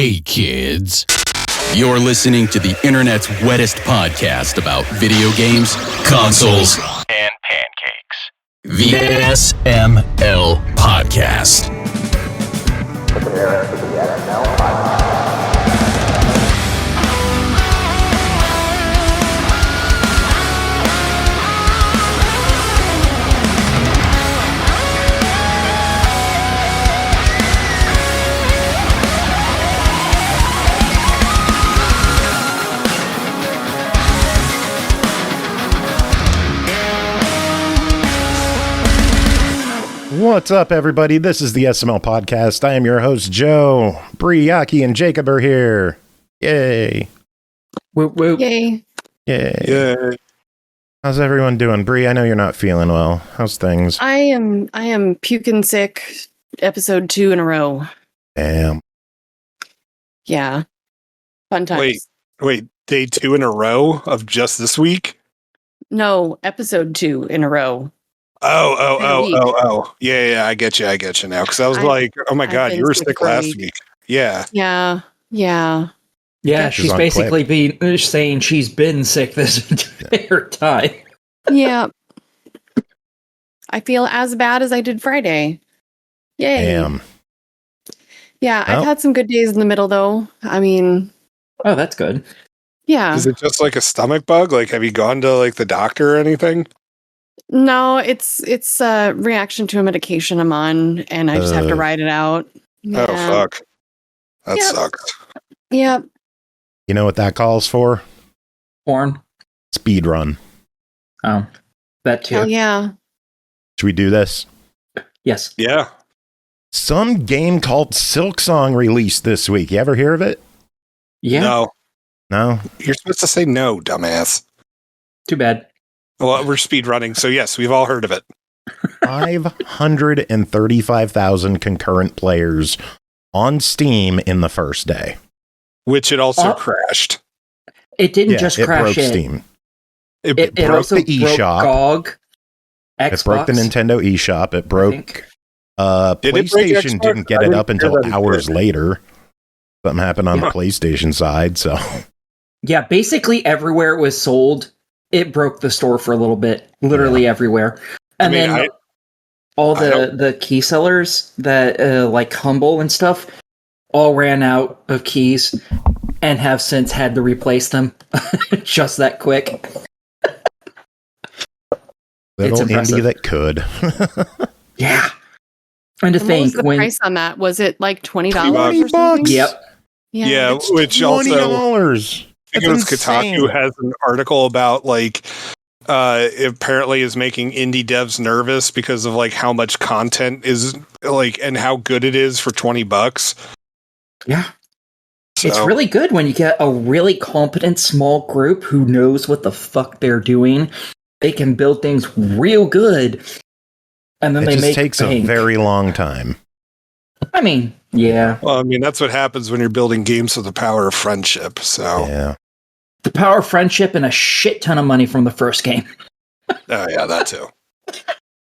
Hey kids, you're listening to the internet's wettest podcast about video games, consoles, and pancakes. The SML Podcast. Prepare for the SML Podcast. What's up, everybody? This is the SML Podcast. I am your host, Joe. Bri, Yaki, and Jacob are here. Yay. Whoop, whoop. Yay. Yay. Yay. How's everyone doing? Bri, I know you're not feeling well. How's things? I am puking sick episode 2 in a row. Damn. Yeah. Fun times. Wait, day 2 in a row of just this week? No, episode 2 in a row. Oh. Yeah, I get you now. Because I was like, oh my God, you were sick last week. Yeah. Yeah, She's she's basically saying she's been sick this entire time. yeah. I feel as bad as I did Friday. Yay. Damn. Yeah, Well. I've had some good days in the middle, though. I mean, Oh, that's good. yeah. Is it just like a stomach bug? Like, have you gone to like the doctor or anything? No, it's a reaction to a medication I'm on, and I just have to ride it out. Oh, fuck. That Yep. sucks. Yep. You know what that calls for? Porn. Speedrun. Oh, that too. Hell yeah. Should we do this? Yes. Yeah. Some game called Silksong released this week. You ever hear of it? Yeah. No. No? You're supposed to say no, dumbass. Too bad. Well, we're speed running, so yes, we've all heard of it. 535,000 concurrent players on Steam in the first day. Which it also Oh. crashed. It didn't just it crash broke it. Steam. It It broke also the broke eShop. GOG. Xbox. It broke the Nintendo eShop. It I broke. think. Did it break PlayStation Xbox? didn't get I it didn't up hear until that it hours did. later. Something happened on the Huh. PlayStation side. So Yeah, basically everywhere it was sold, it broke the store for a little bit. Literally everywhere. And then all the key sellers that like Humble and stuff all ran out of keys and have since had to replace them just that quick. little impressive. indie that could. Yeah. And to And what was think the when price on that? Was it like $20 $20 or something? Yep. Yeah, It's which also $20. I think it was That's Kotaku insane. has an article about like it apparently is making indie devs nervous because of like how much content is like and how good it is for $20. Yeah. So, It's really good when you get a really competent small group who knows what the fuck they're doing. They can build things real good. And then It they just make takes a bank. very long time. I mean, yeah. well, I mean that's what happens when you're building games with the power of friendship. So Yeah. The power of friendship and a shit ton of money from the first game. oh yeah, that too.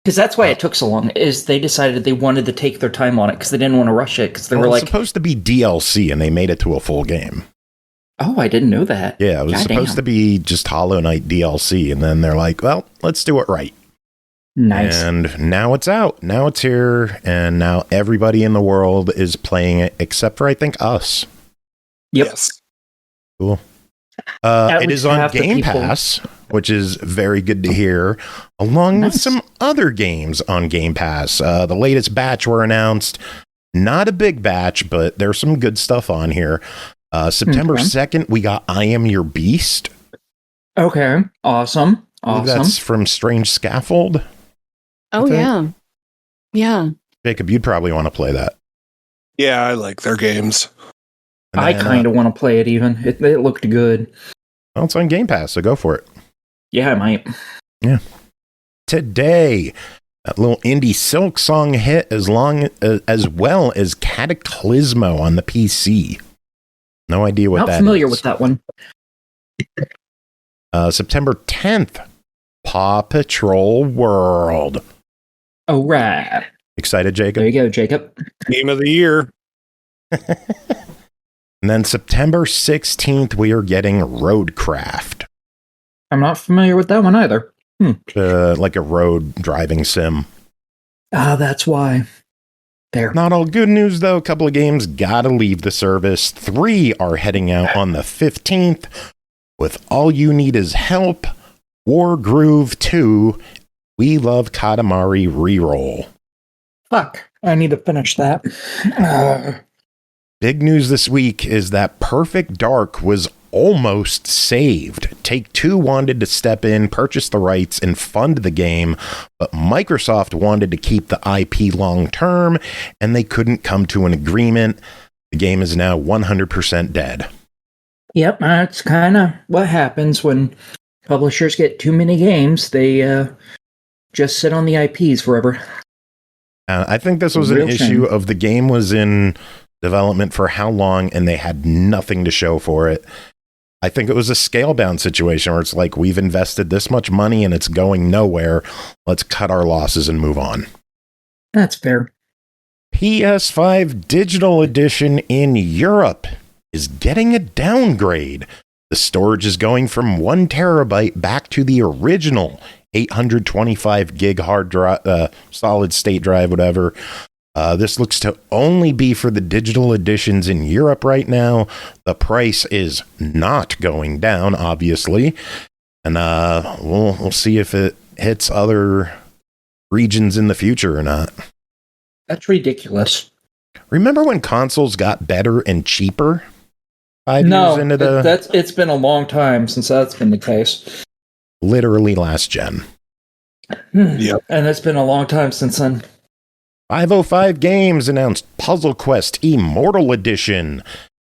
Because that's why it took so long, is they decided they wanted to take their time on it because they didn't want to rush it because they Well, were it was like, supposed to be DLC, and they made it to a full game. oh, I didn't know that. Yeah, it was Goddamn. supposed to be just Hollow Knight DLC, and then they're like, well, let's do it right. Nice. And now it's out. Now it's here, and now everybody in the world is playing it, except for, I think, us. Yep. Yes. Cool. At It least is on half the Game people. Pass, which is very good to hear, along with Nice. some other games on Game Pass. The latest batch were announced. Not a big batch, but there's some good stuff on here. September Okay. 2nd, we got I Am Your Beast. Okay. Awesome. I believe Awesome. That's from Strange Scaffold. Oh, Okay. yeah. Yeah. Jacob, you'd probably want to play that. Yeah, I like their games. And I then, kind of want to play it even. It looked good. well, it's on Game Pass, so go for it. Yeah, I might. Today, that little indie Silksong hit as well as Cataclysmo on the PC. No idea what Not that familiar is. with that one. September 10th, Paw Patrol World. All right. Excited, There Jacob? you go, Jacob. Game of the year. And then September 16th, we are getting Roadcraft. I'm not familiar with that one either. Like a road driving sim. Ah, that's why. There. Not all good news, though. A couple of games gotta leave the service. 3 are heading out on the 15th with All You Need Is Help, War Groove 2, We Love Katamari Reroll. Fuck. I need to finish that. Big news this week is that Perfect Dark was almost saved. Take-Two wanted to step in, purchase the rights, and fund the game, but Microsoft wanted to keep the IP long-term, and they couldn't come to an agreement. The game is now 100% dead. Yep, that's kind of what happens when publishers get too many games. They just sit on the IPs forever. I think this was an issue of the game was in development for how long, and they had nothing to show for it. I think it was a scale-down situation where it's like, we've invested this much money and it's going nowhere. Let's cut our losses and move on. That's fair. PS5 Digital Edition in Europe is getting a downgrade. The storage is going from 1 terabyte back to the original 825 gig hard drive, solid state drive, whatever. This looks to only be for the digital editions in Europe right now. The price is not going down, obviously. And we'll see if it hits other regions in the future or not. That's ridiculous. Remember when consoles got better and cheaper? 5 years into it's been a long time since that's been the case. Literally last gen. Yep. And it's been a long time since then. 505 Games announced Puzzle Quest Immortal Edition.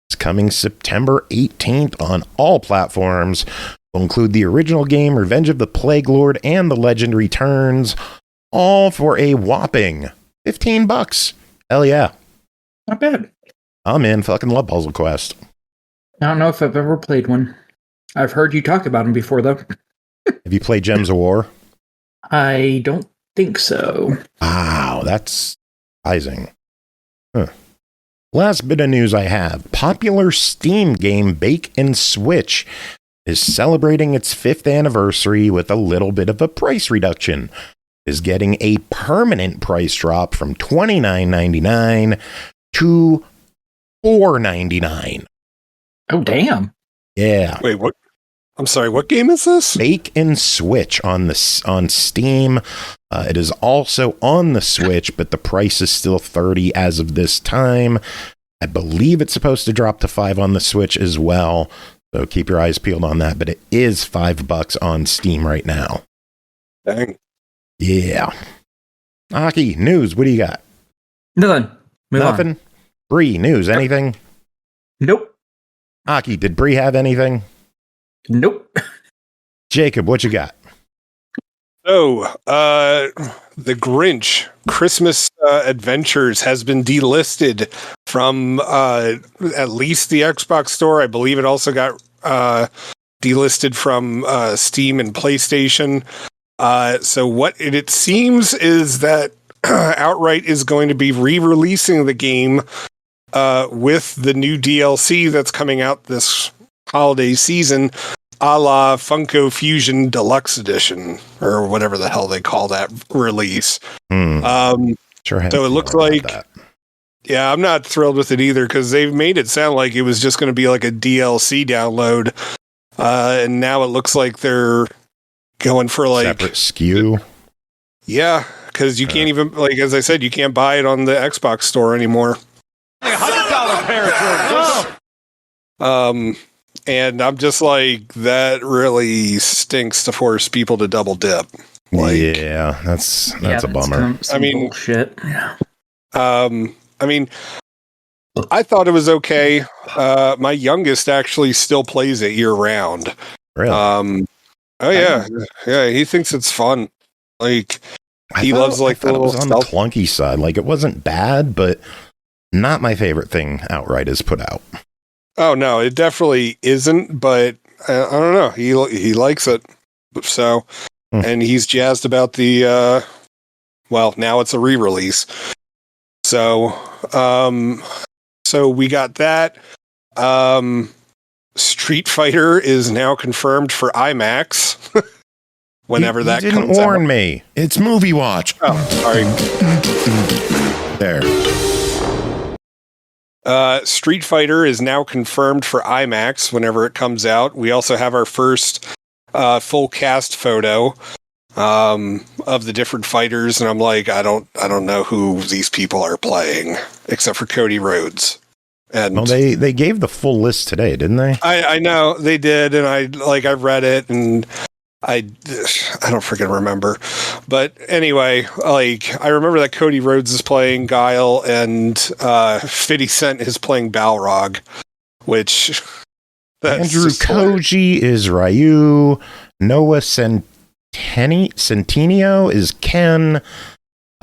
It's coming September 18th on all platforms. Will include the original game, Revenge of the Plague Lord, and The Legend Returns, all for a whopping $15. Hell yeah. Not bad. I'm in. Fucking love Puzzle Quest. I don't know if I've ever played one. I've heard you talk about them before, though. Have you played Gems of War? I don't think so. Wow, that's surprising. Huh. Last bit of news I have. Popular Steam game Bake and Switch is celebrating its 5th anniversary with a little bit of a price reduction. Is getting a permanent price drop from $29.99 to $4.99. Oh, damn. Yeah. Wait, what? I'm sorry, what game is this? Bake and Switch on Steam. It is also on the Switch, but the price is still $30 as of this time. I believe it's supposed to drop to $5 on the Switch as well, so keep your eyes peeled on that, but it is $5 on Steam right now. Dang. Yeah. Aki, news, what do you got? Nothing. Nothing? Bri, news, anything? Nope. Aki, did Bri have anything? Nope. Jacob, what you got? So, The Grinch Christmas Adventures has been delisted from at least the Xbox Store. I believe it also got delisted from Steam and PlayStation. So what it seems is that Outright is going to be re-releasing the game with the new DLC that's coming out this holiday season, a la Funko Fusion Deluxe Edition, or whatever the hell they call that release. Sure. So it looks like, yeah, I'm not thrilled with it either, because they've made it sound like it was just going to be like a DLC download, and now it looks like they're going for like separate SKU. Yeah, because you can't even, like, as I said, you can't buy it on the Xbox Store anymore. $100 pair of Jordans. And I'm just like, that really stinks to force people to double dip. Like, yeah, that's a bummer. I mean, bullshit. I mean, I thought it was okay. My youngest actually still plays it year round. Really? Oh yeah, yeah. He thinks it's fun. Like, he loves like the little it was on the clunky side. Like, it wasn't bad, but not my favorite thing Outright has put out. Oh no, it definitely isn't. But I don't know. He likes it. So, and he's jazzed about the. Well, now it's a re-release. So, so we got that. Street Fighter is now confirmed for IMAX. Whenever you that didn't comes warn out. me. It's Movie Watch. Oh, sorry. There. Street Fighter is now confirmed for IMAX whenever it comes out. We also have our first full cast photo of the different fighters, and I'm like, I don't know who these people are playing except for Cody Rhodes. And well, they gave the full list today, didn't they? I know they did, and I read it, and I don't freaking remember. But anyway, like, I remember that Cody Rhodes is playing Guile, and 50 Cent is playing Balrog, which Andrew Koji is Ryu, Noah Centineo is Ken,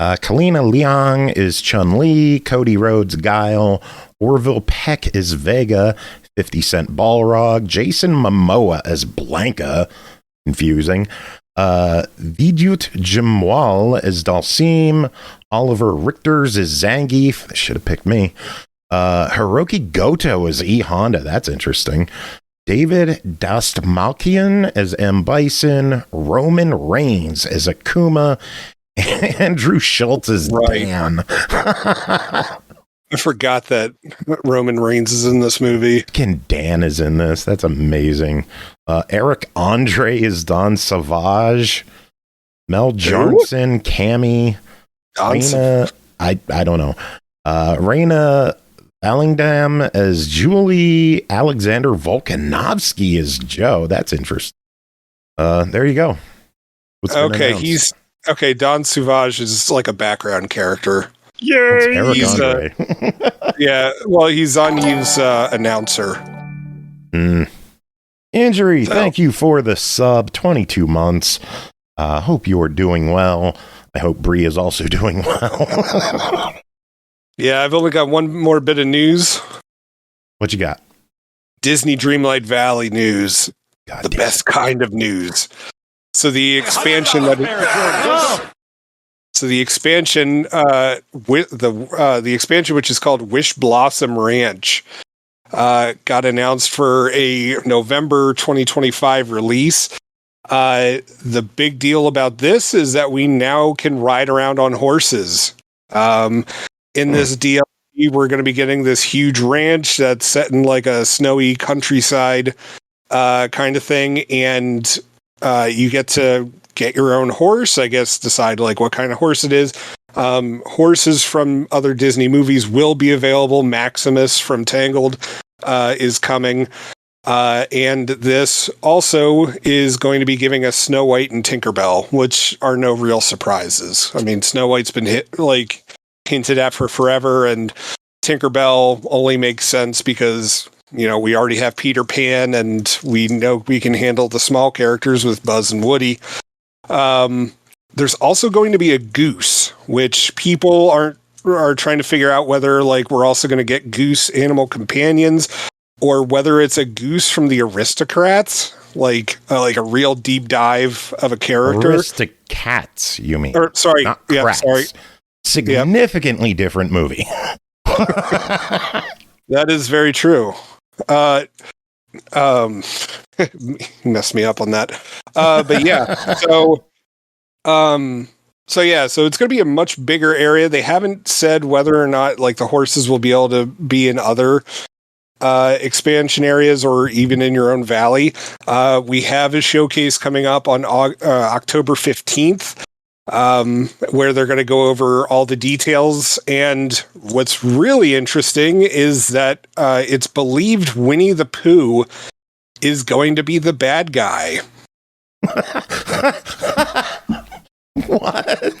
Kalina Liang is Chun-Li, Cody Rhodes Guile, Orville Peck is Vega, 50 Cent Balrog, Jason Momoa as Blanca, confusing, Vidyut Jamwal as Dalsim, Oliver Richters is Zangief, they should have picked me, Hiroki Goto as E Honda, that's interesting, David Dastmalkian as M. Bison, Roman Reigns as Akuma, Andrew Schultz as Dan. I forgot that Roman Reigns is in this movie. Dan is in this. That's amazing. Eric Andre is Don Savage. Mel Johnson, Cammy. Raina, I don't know. Raina Allingdam as Julie. Alexander Volkanovsky as Joe. That's interesting. There you go. Okay, Don Savage is like a background character. Yay! Eric Andre. Yeah, well, he's Anyu's announcer. Injury, thank you for the sub, 22 months. Hope you are doing well. I hope Bri is also doing well. Yeah, I've only got one more bit of news. What you got? Disney Dreamlight Valley news. The best kind of news. So the expansion the expansion the expansion, which is called Wish Blossom Ranch, got announced for a November 2025 release. The big deal about this is that we now can ride around on horses. In this DLC, we're going to be getting this huge ranch that's set in like a snowy countryside kind of thing, and you get to get your own horse, I guess, decide like what kind of horse it is. Horses from other Disney movies will be available. Maximus from Tangled is coming. And this also is going to be giving us Snow White and Tinkerbell, which are no real surprises. I mean, Snow White's been hinted at for forever, and Tinkerbell only makes sense because, you know, we already have Peter Pan, and we know we can handle the small characters with Buzz and Woody. There's also going to be a goose, which people are trying to figure out whether like we're also going to get goose animal companions, or whether it's a goose from the Aristocrats, like a real deep dive of a character. Aristocats, you mean? Or sorry, not yeah, crats. sorry. Significantly different movie. That is very true. Messed me up on that. But yeah, so it's going to be a much bigger area. They haven't said whether or not like the horses will be able to be in other expansion areas or even in your own valley. We have a showcase coming up on October 15th. Where they're going to go over all the details. And what's really interesting is that it's believed Winnie the Pooh is going to be the bad guy. What?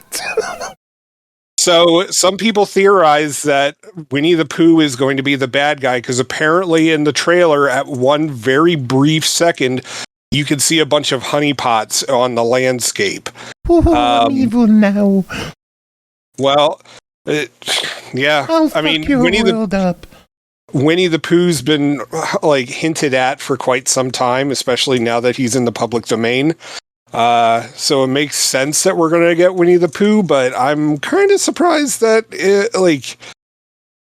So some people theorize that Winnie the Pooh is going to be the bad guy because apparently in the trailer at one very brief second, you can see a bunch of honeypots on the landscape. I'm evil now. Well, yeah. I'll fuck your world up. Winnie the Pooh's been like hinted at for quite some time, especially now that he's in the public domain. So it makes sense that we're going to get Winnie the Pooh, but I'm kind of surprised that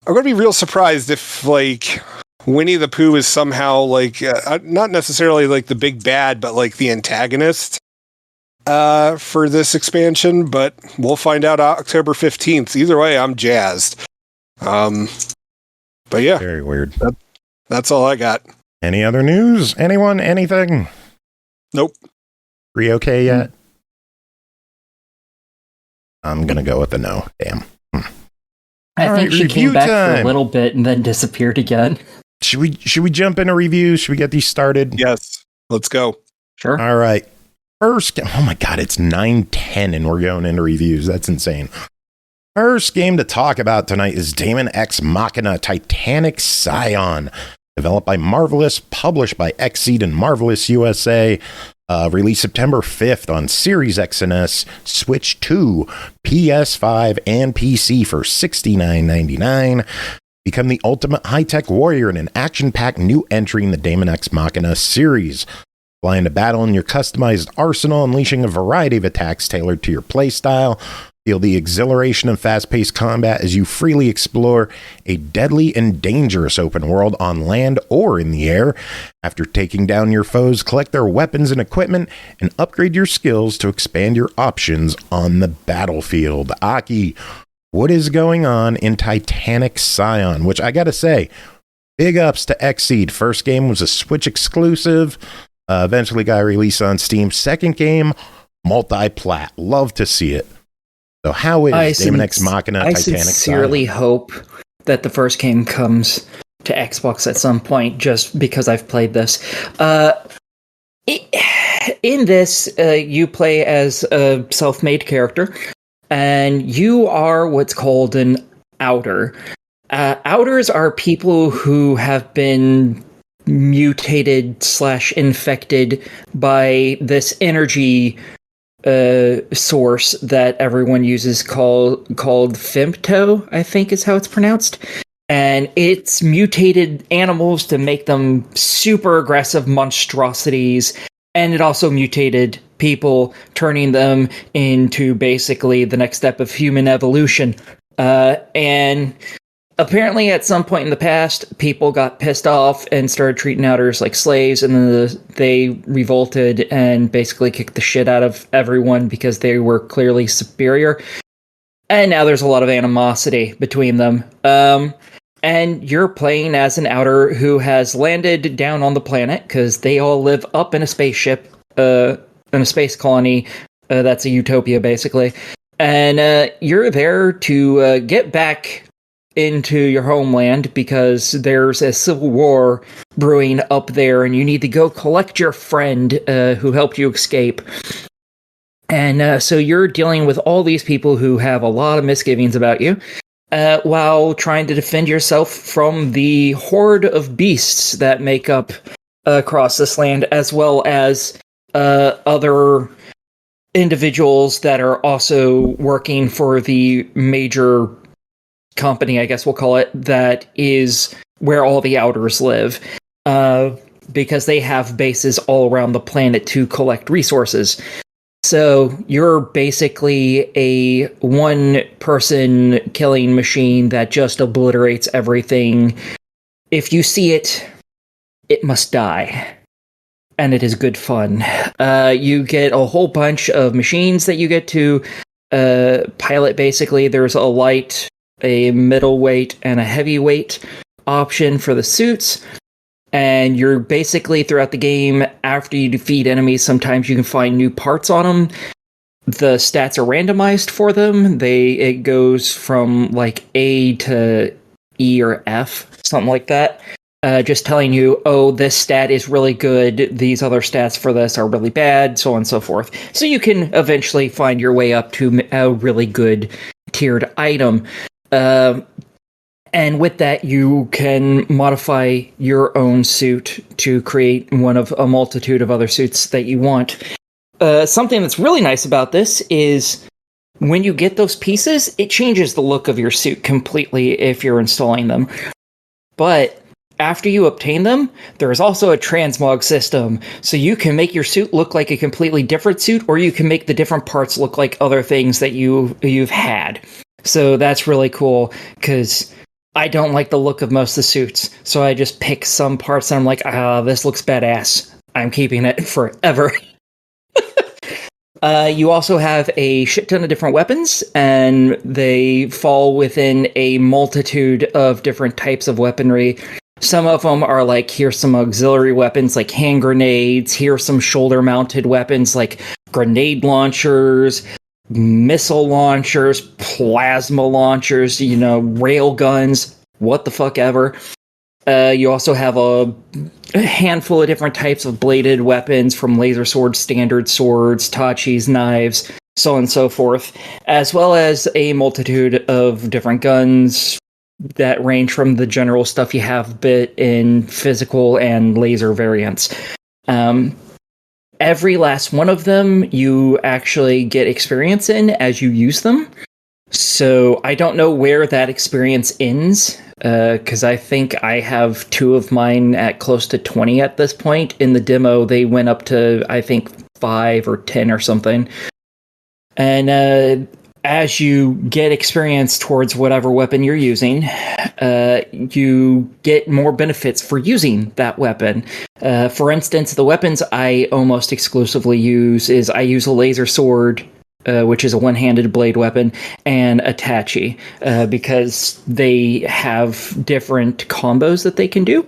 I'm going to be real surprised if like Winnie the Pooh is somehow like not necessarily like the big bad, but like the antagonist for this expansion. But we'll find out October 15th. Either way, I'm jazzed. But yeah, very weird. That's all I got. Any other news? Anyone? Anything? Nope. Re okay yet? I'm gonna go with a no. Damn. I think she came back for a little bit and then disappeared again. Should we jump into reviews? Should we get these started? Yes. Let's go. Sure. All right. First, oh my God, it's 9:10 and we're going into reviews. That's insane. First game to talk about tonight is Daemon X Machina Titanic Scion. Developed by Marvelous, published by XSEED and Marvelous USA. Released September 5th on Series X and S, Switch 2, PS5, and PC for $69.99. Become the ultimate high-tech warrior in an action-packed new entry in the Daemon X Machina series. Fly into battle in your customized arsenal, unleashing a variety of attacks tailored to your playstyle. Feel the exhilaration of fast-paced combat as you freely explore a deadly and dangerous open world on land or in the air. After taking down your foes, collect their weapons and equipment, and upgrade your skills to expand your options on the battlefield. Aki, what is going on in Titanic Scion? Which I gotta say, big ups to XSEED. First game was a Switch exclusive. Eventually got released on Steam. Second game, multi-plat. Love to see it. So how is Daemon X Machina Titanic Scion? I sincerely hope that the first game comes to Xbox at some point, just because I've played this. In this, you play as a self-made character, and you are what's called an outer. Outers are people who have been mutated/infected by this energy source that everyone uses called Femto, I think is how it's pronounced. And it's mutated animals to make them super aggressive monstrosities. And it also mutated people, turning them into basically the next step of human evolution. And apparently at some point in the past, people got pissed off and started treating outers like slaves, and then they revolted and basically kicked the shit out of everyone because they were clearly superior. And now there's a lot of animosity between them. And you're playing as an outer who has landed down on the planet, because they all live up in a spaceship, in a space colony. That's a utopia, basically. And you're there to get back into your homeland because there's a civil war brewing up there, and you need to go collect your friend who helped you escape. And so you're dealing with all these people who have a lot of misgivings about you, while trying to defend yourself from the horde of beasts that make up across this land, as well as other individuals that are also working for the major company, I guess we'll call it, that is where all the outers live, because they have bases all around the planet to collect resources. So you're basically a one-person killing machine that just obliterates everything. If you see it, it must die. And it is good fun. You get a whole bunch of machines that you get to pilot, basically. There's a light, a middleweight, and a heavyweight option for the suits. And you're basically, throughout the game, after you defeat enemies, sometimes you can find new parts on them. The stats are randomized for them. It goes from like A to E or F, something like that. Just telling you, oh, this stat is really good, these other stats for this are really bad, so on and so forth. So you can eventually find your way up to a really good tiered item. And with that, you can modify your own suit to create one of a multitude of other suits that you want. Something that's really nice about this is when you get those pieces, it changes the look of your suit completely if you're installing them. But after you obtain them, there is also a transmog system, so you can make your suit look like a completely different suit, or you can make the different parts look like other things that you've had. So that's really cool, because I don't like the look of most of the suits, so I just pick some parts and I'm like, this looks badass. I'm keeping it forever. You also have a shit ton of different weapons, and they fall within a multitude of different types of weaponry. Some of them are like, here's some auxiliary weapons like hand grenades, here's some shoulder-mounted weapons like grenade launchers, missile launchers, plasma launchers, rail guns, what the fuck ever. You also have a handful of different types of bladed weapons, from laser swords, standard swords, tachis, knives, so on and so forth, as well as a multitude of different guns that range from the general stuff you have bit in physical and laser variants. Every last one of them you actually get experience in as you use them. So I don't know where that experience ends, because I think I have 2 of mine at close to 20 at this point. In the demo, they went up to, I think, 5 or 10 or something. And as you get experience towards whatever weapon you're using, you get more benefits for using that weapon. For instance, the weapons I almost exclusively use is I use a laser sword, which is a one-handed blade weapon, and a tachi, because they have different combos that they can do.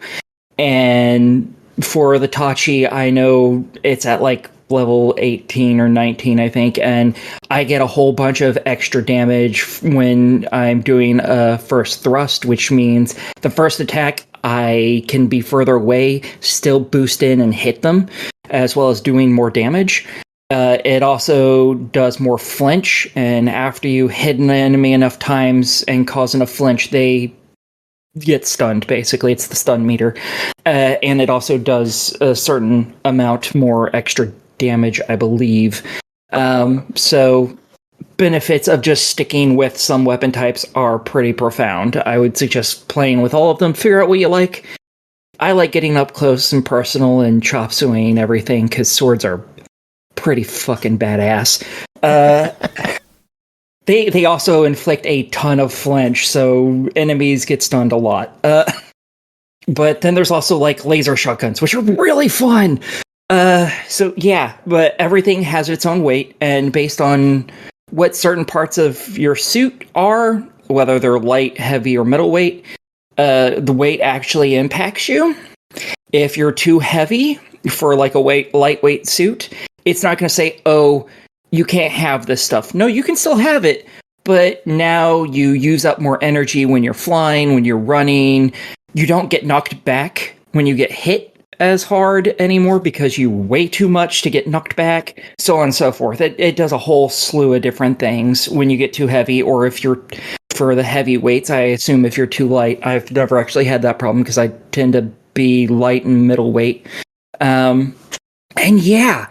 And for the tachi, I know it's at like level 18 or 19, I think, and I get a whole bunch of extra damage when I'm doing a first thrust, which means the first attack I can be further away, still boost in and hit them, as well as doing more damage. It also does more flinch, and after you hit an enemy enough times and cause enough flinch, they get stunned, basically. It's the stun meter. And it also does a certain amount more extra damage, I believe. So benefits of just sticking with some weapon types are pretty profound. I would suggest playing with all of them. Figure out what you like. I like getting up close and personal and chop sueying everything, because swords are pretty fucking badass. They also inflict a ton of flinch, so enemies get stunned a lot. But then there's also like laser shotguns, which are really fun. So yeah, but everything has its own weight, and based on what certain parts of your suit are, whether they're light, heavy, or middleweight, the weight actually impacts you. If you're too heavy for like a lightweight suit, it's not going to say, oh, you can't have this stuff. No, you can still have it, but now you use up more energy when you're flying, when you're running. You don't get knocked back when you get hit as hard anymore because you weigh too much to get knocked back, so on and so forth. It does a whole slew of different things when you get too heavy, or if you're, for the heavy weights, I assume if you're too light. I've never actually had that problem because I tend to be light and middleweight. And yeah,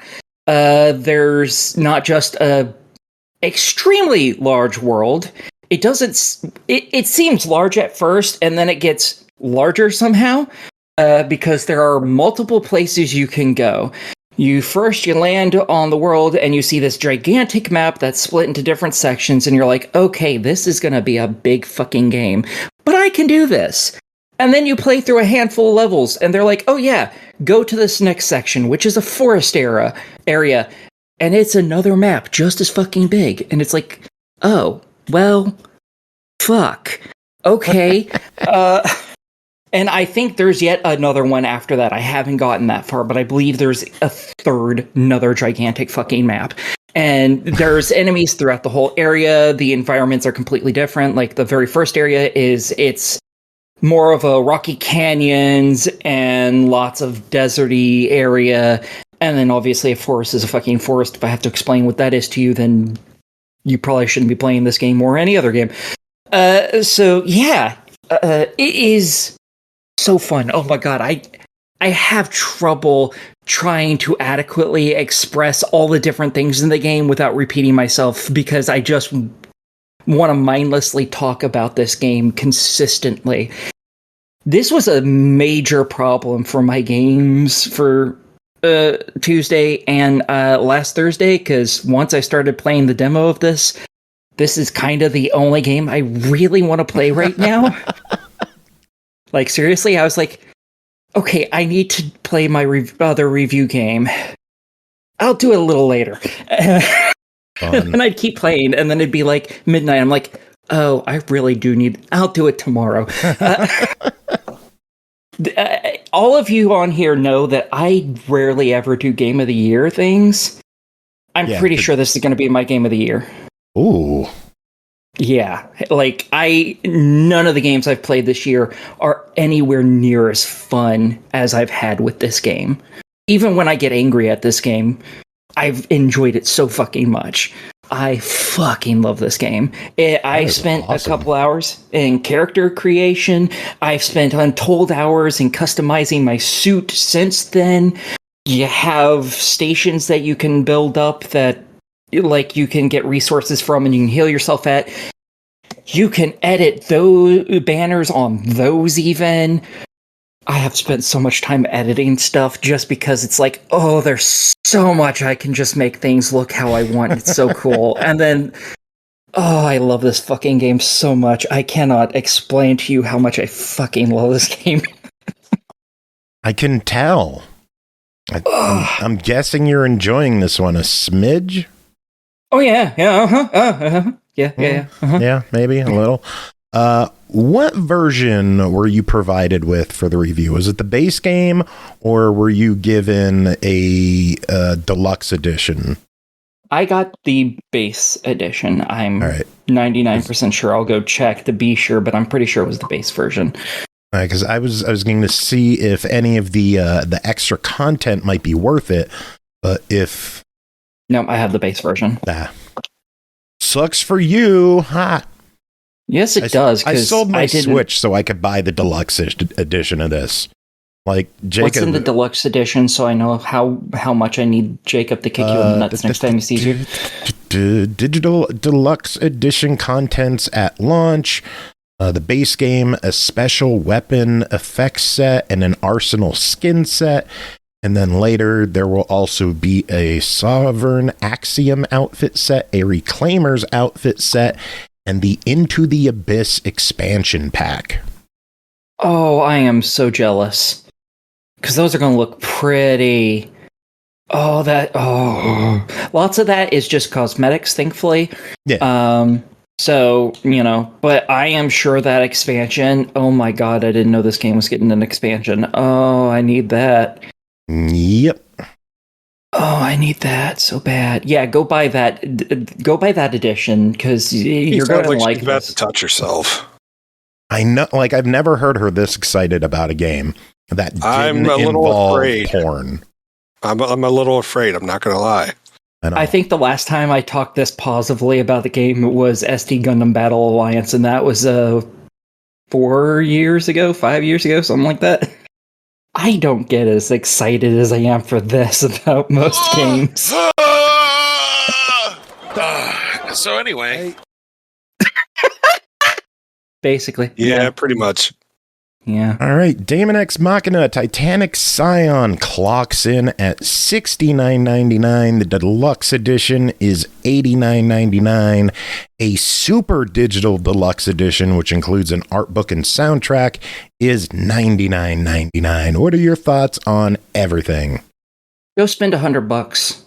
there's not just a extremely large world. It seems large at first, and then it gets larger somehow, because there are multiple places you can go. You land on the world, and you see this gigantic map that's split into different sections, and you're like, okay, this is gonna be a big fucking game, but I can do this. And then you play through a handful of levels, and they're like, oh yeah, go to this next section, which is a forest area, and it's another map just as fucking big. And it's like, oh, well, fuck. Okay. And I think there's yet another one after that. I haven't gotten that far, but I believe there's another gigantic fucking map. And there's enemies throughout the whole area. The environments are completely different. Like, the very first area it's more of a rocky canyons and lots of deserty area. And then obviously a forest is a fucking forest. If I have to explain what that is to you, then you probably shouldn't be playing this game or any other game. So yeah, it is so fun. Oh my god, I have trouble trying to adequately express all the different things in the game without repeating myself, because I just want to mindlessly talk about this game consistently. This was a major problem for my games for Tuesday and last Thursday, because once I started playing the demo of this is kind of the only game I really want to play right now. Like, seriously, I was like, okay, I need to play my other review game. I'll do it a little later. And I'd keep playing, and then it'd be like midnight. I'm like, oh, I really do need... I'll do it tomorrow. All of you on here know that I rarely ever do Game of the Year things. I'm pretty sure this is going to be my Game of the Year. Ooh. Yeah, like none of the games I've played this year are anywhere near as fun as I've had with this game. Even when I get angry at this game, I've enjoyed it so fucking much. I fucking love this game. I spent a couple hours in character creation. I've spent untold hours in customizing my suit since then. You have stations that you can build up that like you can get resources from and you can heal yourself at. You can edit those banners on those even. I have spent so much time editing stuff just because it's like, oh, there's so much I can just make things look how I want. It's so cool. And then, oh, I love this fucking game so much. I cannot explain to you how much I fucking love this game. I can tell. I'm guessing you're enjoying this one a smidge? Oh, yeah. Yeah. Yeah, maybe a little. What version were you provided with for the review? Was it the base game, or were you given a deluxe edition? I got the base edition. I'm 99% sure. I'll go check to be sure, but I'm pretty sure it was the base version. Because I was going to see if any of the extra content might be worth it, but if no, I have the base version. Sucks for you, ha. Yes, it does. I sold my Switch so I could buy the deluxe edition of this. Like Jacob, what's in the deluxe edition, so I know how much I need Jacob to kick you in the nuts next time he sees you. Digital deluxe edition contents at launch. The base game, a special weapon effects set, and an arsenal skin set. And then later, there will also be a Sovereign Axiom outfit set, a Reclaimer's outfit set, and the Into the Abyss expansion pack. Oh, I am so jealous. Because those are going to look pretty. Lots of that is just cosmetics, thankfully. Yeah. So, but I am sure that expansion, oh my god, I didn't know this game was getting an expansion. Oh, I need that. Yep. Oh, I need that so bad. Yeah, go buy that. Go buy that edition because you're going to like this. About to touch yourself. I know, like I've never heard her this excited about a game that didn't involve porn. I'm a little afraid. I'm not going to lie. I think the last time I talked this positively about the game was SD Gundam Battle Alliance, and that was 4 years ago, 5 years ago, something like that. I don't get as excited as I am for this about most games. So anyway. Basically. Yeah, pretty much. Yeah. All right. Daemon X Machina Titanic Scion clocks in at $69.99. The deluxe edition is $89.99. A super digital deluxe edition, which includes an art book and soundtrack, is $99.99. What are your thoughts on everything? Go spend $100.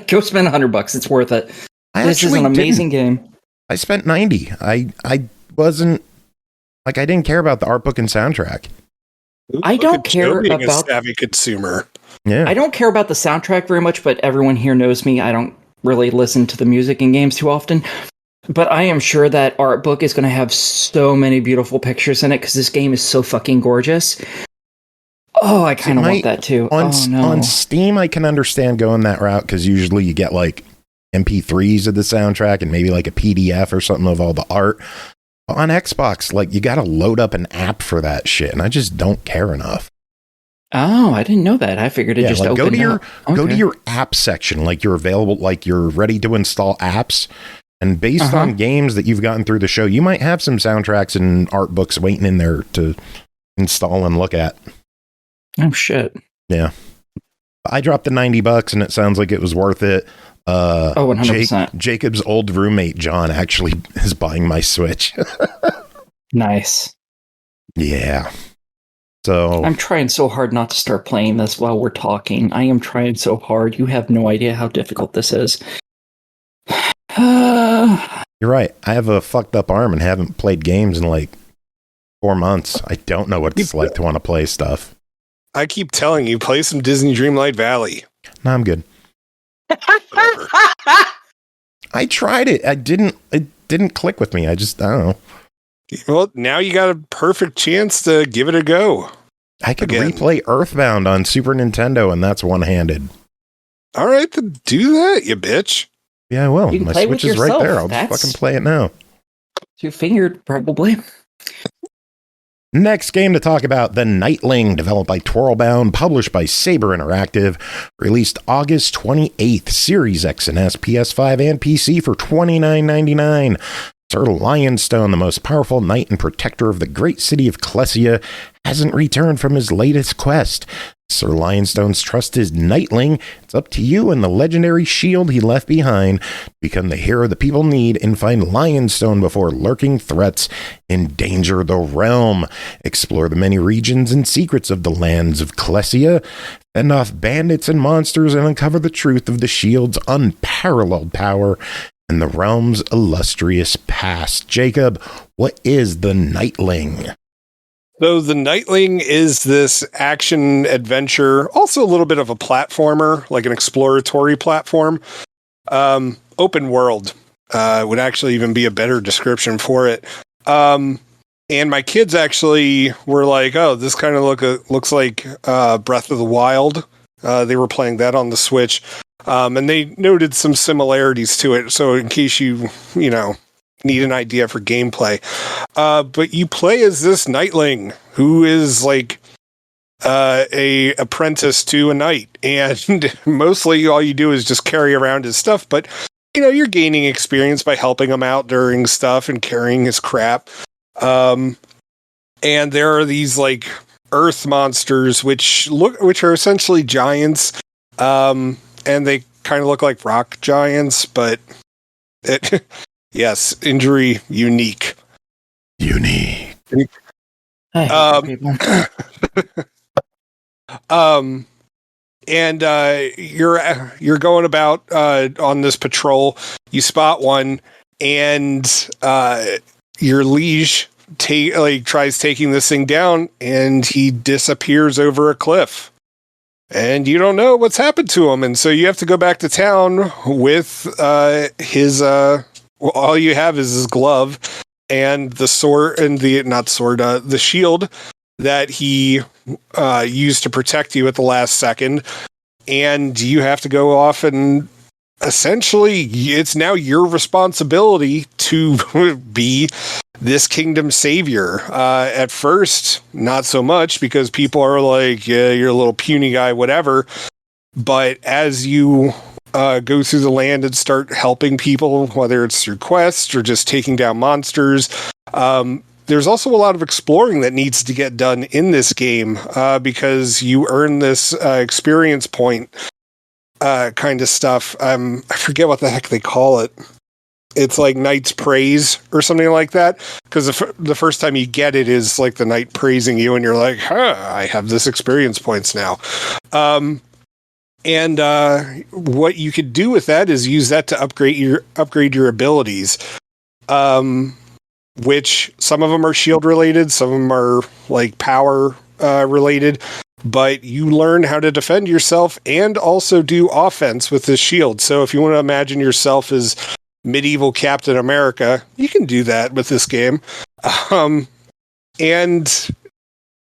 Go spend $100. It's worth it. This is an amazing game. I spent $90. I wasn't. Like, I didn't care about the art book and soundtrack. I don't care about a savvy consumer. Yeah. I don't care about the soundtrack very much, but everyone here knows me. I don't really listen to the music in games too often. But I am sure that art book is going to have so many beautiful pictures in it because this game is so fucking gorgeous. Oh, I kind of want that too. On Steam, I can understand going that route because usually you get like MP3s of the soundtrack and maybe like a PDF or something of all the art. On Xbox, like, you gotta load up an app for that shit, and I just don't care enough. Oh, I didn't know that. I figured it just like, opened go to your app section, like you're available, like you're ready to install apps, and based on games that you've gotten through the show, you might have some soundtracks and art books waiting in there to install and look at. Oh shit! Yeah, I dropped the $90, and it sounds like it was worth it. 100%. Jacob's old roommate John actually is buying my Switch. Nice. Yeah. So I'm trying so hard not to start playing this while we're talking. I am trying so hard. You have no idea how difficult this is. You're right. I have a fucked up arm and haven't played games in like 4 months. I don't know what it's like to want to play stuff. I keep telling you, play some Disney Dreamlight Valley. No, I'm good. I tried it. It didn't click with me. I don't know. Well, now you got a perfect chance to give it a go. I could replay Earthbound on Super Nintendo, and that's one-handed. All right, then do that, you bitch. Yeah, I will. You can My play Switch with is right yourself. there. I'll just fucking play it now. Two-fingered, probably. Next game to talk about, The Knightling, developed by Twirlbound, published by Saber Interactive, released August 28th, Series X and S, PS5, and PC for $29.99. Sir Lionstone, the most powerful knight and protector of the great city of Klesia, hasn't returned from his latest quest. Sir Lionstone's trust is Knightling. It's up to you and the legendary shield he left behind to become the hero the people need and find Lionstone before lurking threats endanger the realm. Explore the many regions and secrets of the lands of Klesia, fend off bandits and monsters, and uncover the truth of the shield's unparalleled power and the realm's illustrious past. Jacob, what is the Knightling? So the Knightling is this action adventure, also a little bit of a platformer, like an exploratory platform. Open world would actually even be a better description for it. And my kids actually were like, oh, this kind of looks like Breath of the Wild. They were playing that on the Switch. And they noted some similarities to it. So in case you need an idea for gameplay. But you play as this Knightling who is like a apprentice to a knight. And mostly all you do is just carry around his stuff. But, you're gaining experience by helping him out during stuff and carrying his crap. And there are these like earth monsters, which are essentially giants. And they kind of look like rock giants, but yes, injury unique. Unique. And you're going about on this patrol. You spot one, and your liege tries taking this thing down, and he disappears over a cliff. And you don't know what's happened to him, and so you have to go back to town with his. All you have is his glove and the sword, and the shield that he used to protect you at the last second. And you have to go off, and essentially, it's now your responsibility to be this kingdom's savior. At first, not so much, because people are like, yeah, you're a little puny guy, whatever. But as you go through the land and start helping people, whether it's through quests or just taking down monsters, there's also a lot of exploring that needs to get done in this game, because you earn this experience point kind of stuff. I forget what the heck they call it. It's like Knight's Praise or something like that, because the first time you get it is like the knight praising you, and you're like, I have this experience points now. And what you could do with that is use that to upgrade your abilities, which some of them are shield related, some of them are like power related. But you learn how to defend yourself and also do offense with this shield. So if you want to imagine yourself as medieval Captain America, you can do that with this game. And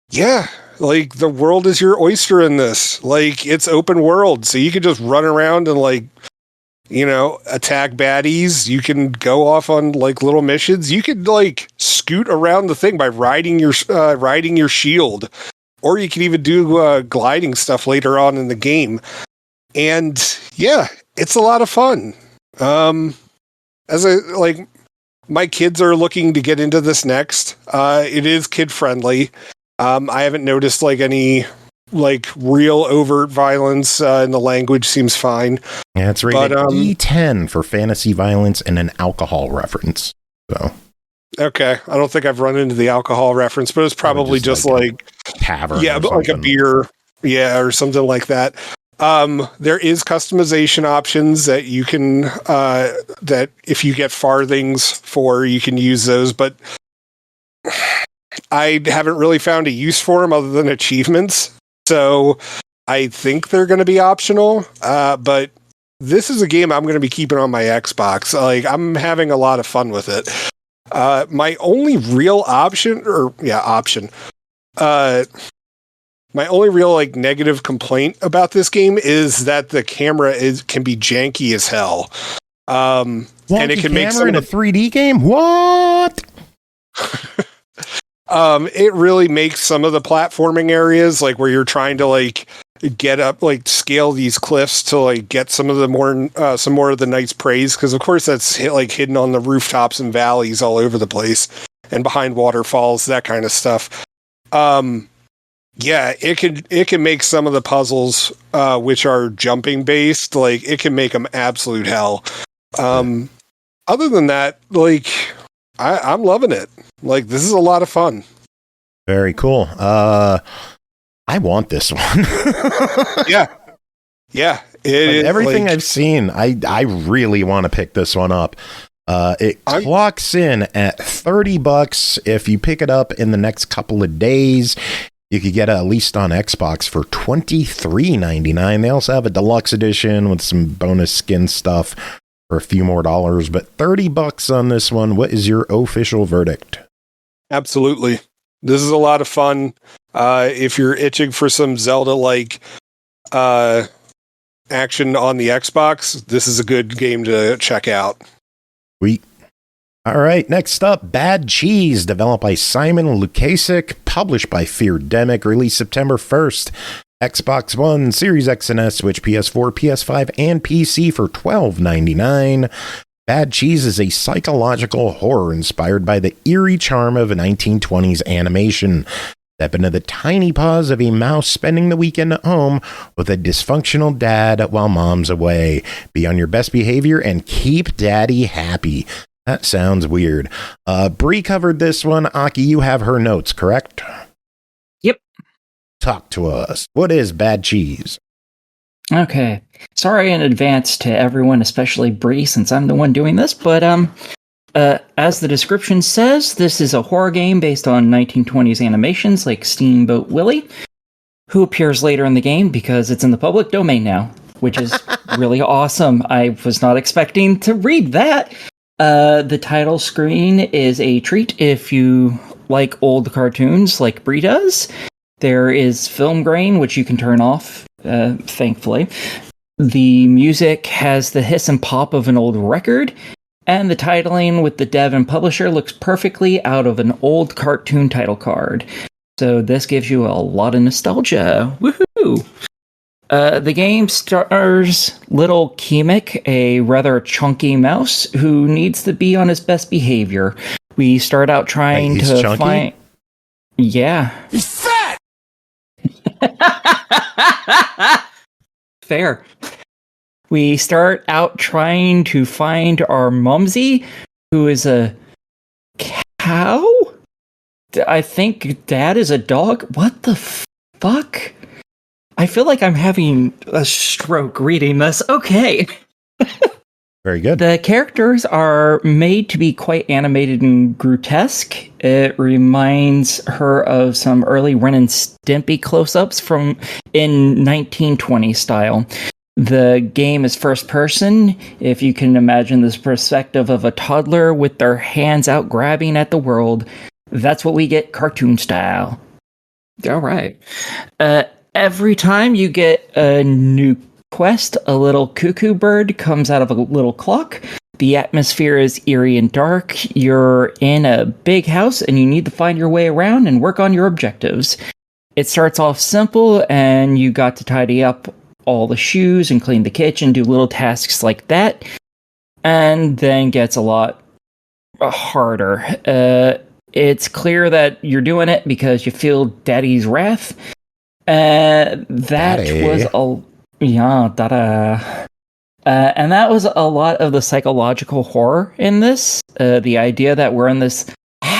yeah, like the world is your oyster in this. Like it's open world, so you can just run around and like, attack baddies. You can go off on like little missions. You could like scoot around the thing by riding your shield. Or you can even do gliding stuff later on in the game. And yeah, it's a lot of fun. My kids are looking to get into this next. It is kid friendly. I haven't noticed like any like real overt violence, and the language seems fine. Yeah, it's rated E10 for fantasy violence and an alcohol reference. So Okay, I don't think I've run into the alcohol reference, but it's probably just like tavern, like a beer, or something like that. There is customization options that you can that if you get farthings for, you can use those, but I haven't really found a use for them other than achievements. So I think they're going to be optional, but this is a game I'm going to be keeping on my Xbox. Like, I'm having a lot of fun with it. My only real my only real like negative complaint about this game is that the camera can be janky as hell. And it can make some in a 3D game. What? It really makes some of the platforming areas, like where you're trying to like get up, like scale these cliffs to like get some of the some more of the night's praise, because of course that's hidden on the rooftops and valleys all over the place and behind waterfalls, that kind of stuff. It can make some of the puzzles which are jumping based, like it can make them absolute hell. Other than that, like I'm loving it. Like, this is a lot of fun. Very cool. I want this one. Yeah. Everything I've seen, I really want to pick this one up. It clocks in at $30 if you pick it up in the next couple of days. You could get it at least on Xbox for $23.99. They also have a deluxe edition with some bonus skin stuff for a few more dollars, but $30 on this one. What is your official verdict? Absolutely. This is a lot of fun. If you're itching for some Zelda-like action on the Xbox, this is a good game to check out. Sweet. All right, next up, Bad Cheese, developed by Simon Lukasik, published by Feardemic, released September 1st. Xbox One, Series X and S, Switch, PS4, PS5, and PC for $12.99. Bad Cheese is a psychological horror inspired by the eerie charm of a 1920s animation. Step into the tiny paws of a mouse spending the weekend at home with a dysfunctional dad while mom's away. Be on your best behavior and keep daddy happy. That sounds weird. Bri covered this one. Aki, you have her notes, correct? Yep. Talk to us. What is Bad Cheese? Okay. Sorry in advance to everyone, especially Bri, since I'm the one doing this, but as the description says, this is a horror game based on 1920s animations like Steamboat Willie, who appears later in the game because it's in the public domain now, which is really awesome. I was not expecting to read that. The title screen is a treat if you like old cartoons like Bri does. There is film grain, which you can turn off, thankfully. The music has the hiss and pop of an old record, and the titling with the dev and publisher looks perfectly out of an old cartoon title card. So this gives you a lot of nostalgia. Woohoo! The game stars little Kemek, a rather chunky mouse who needs to be on his best behavior. We start out trying to find... Yeah. He's fat! Fair. We start out trying to find our Mumsy, who is a cow? I think Dad is a dog? What the fuck? I feel like I'm having a stroke reading this. Okay. Very good. The characters are made to be quite animated and grotesque. It reminds her of some early Ren and Stimpy close-ups from in 1920 style. The game is first person, if you can imagine this perspective of a toddler with their hands out grabbing at the world. That's what we get cartoon style. All right. Every time you get a new quest, a little cuckoo bird comes out of a little clock. The atmosphere is eerie and dark. You're in a big house and you need to find your way around and work on your objectives. It starts off simple and you got to tidy up all the shoes and clean the kitchen, do little tasks like that, and then gets a lot harder. It's clear that you're doing it because you feel Daddy's wrath. And that was a lot of the psychological horror in this. The idea that we're in this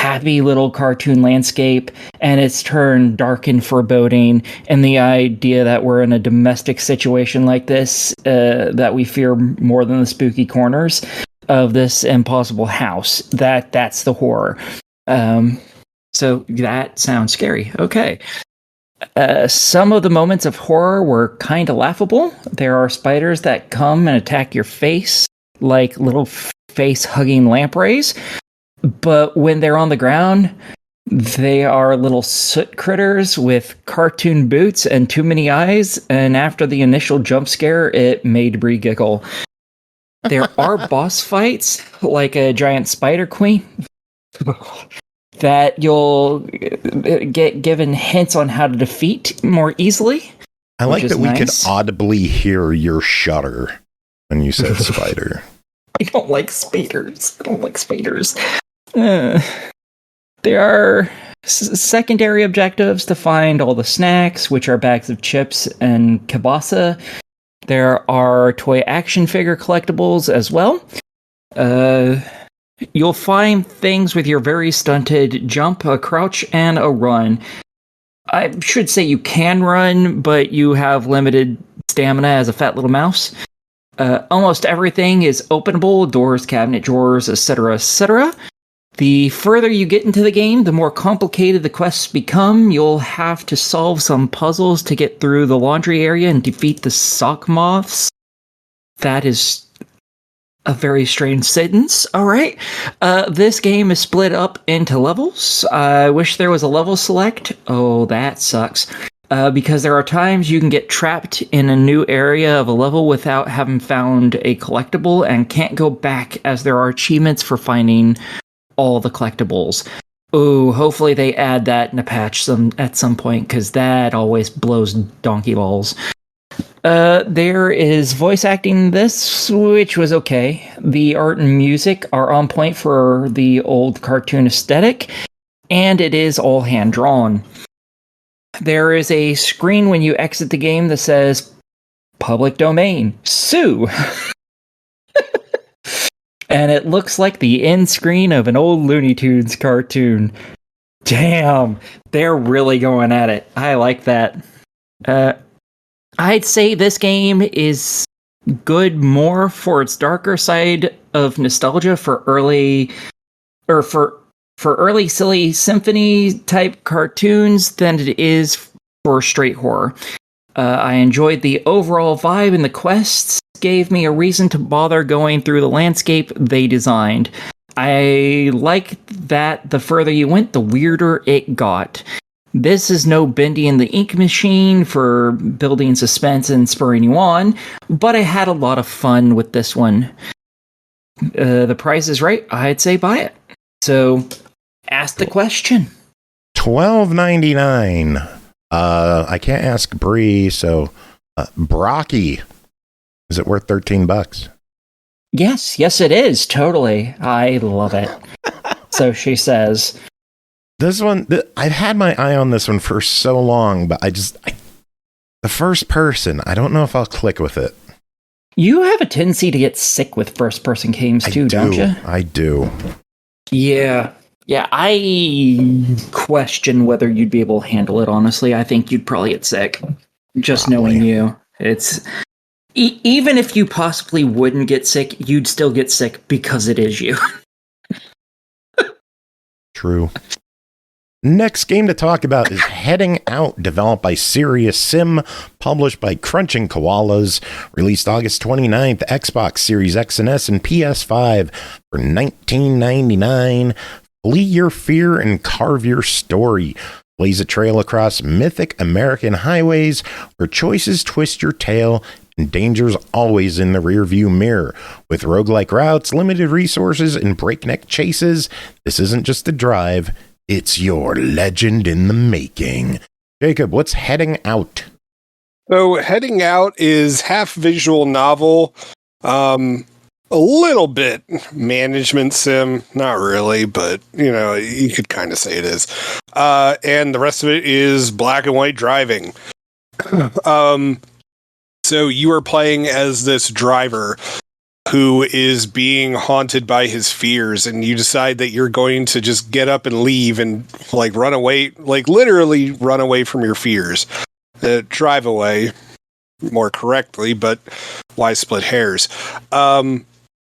happy little cartoon landscape, and it's turned dark and foreboding. And the idea that we're in a domestic situation like this, that we fear more than the spooky corners of this impossible house, that's the horror. So that sounds scary. Okay. Some of the moments of horror were kind of laughable. There are spiders that come and attack your face like little face-hugging lampreys. But when they're on the ground, they are little soot critters with cartoon boots and too many eyes. And after the initial jump scare, it made Bri giggle. There are boss fights, like a giant spider queen, that you'll get given hints on how to defeat more easily. I like that we could audibly hear your shudder when you said spider. I don't like spiders. There are secondary objectives to find all the snacks, which are bags of chips and kielbasa. There are toy action figure collectibles as well. You'll find things with your very stunted jump, a crouch, and a run. I should say you can run, but you have limited stamina as a fat little mouse. Almost everything is openable, doors, cabinet drawers, etc., etc. The further you get into the game, the more complicated the quests become. You'll have to solve some puzzles to get through the laundry area and defeat the sock moths. That is a very strange sentence. All right. This game is split up into levels. I wish there was a level select. Oh, that sucks. Because there are times you can get trapped in a new area of a level without having found a collectible and can't go back, as there are achievements for finding all the collectibles. Oh, hopefully they add that in a patch at some point, because that always blows donkey balls. There is voice acting in this, which was okay. The art and music are on point for the old cartoon aesthetic, and it is all hand-drawn. There is a screen when you exit the game that says, "Public domain, sue!" And it looks like the end screen of an old Looney Tunes cartoon. Damn, they're really going at it. I like that. I'd say this game is good more for its darker side of nostalgia for early silly symphony type cartoons than it is for straight horror. I enjoyed the overall vibe, and the quests gave me a reason to bother going through the landscape they designed. I liked that the further you went, the weirder it got. This is no Bendy and the Ink Machine for building suspense and spurring you on, but I had a lot of fun with this one. The price is right. I'd say buy it. So, ask the question. $12.99. I can't ask Bri, so Brocky, is it worth $13? Yes, it is. Totally. I love it. So she says. This one, I've had my eye on this one for so long, but the first person, I don't know if I'll click with it. You have a tendency to get sick with first-person games too, don't you? I do. Yeah, I question whether you'd be able to handle it, honestly. I think you'd probably get sick. Just knowing you. It's even if you possibly wouldn't get sick, you'd still get sick because it is you. True. Next game to talk about is Heading Out, developed by Serious Sim, published by Crunching Koalas, released August 29th, Xbox Series X and S and PS5 for $19.99. Flee your fear and carve your story. Blaze a trail across mythic American highways where choices twist your tale and danger's always in the rearview mirror. With roguelike routes, limited resources, and breakneck chases, this isn't just a drive, it's your legend in the making. Jacob, what's Heading Out? So Heading Out is half visual novel, a little bit management sim, not really, but you could kind of say it is. And the rest of it is black and white driving. So you are playing as this driver who is being haunted by his fears, and you decide that you're going to just get up and leave and like run away, like literally run away from your fears. Drive away, more correctly, but why split hairs?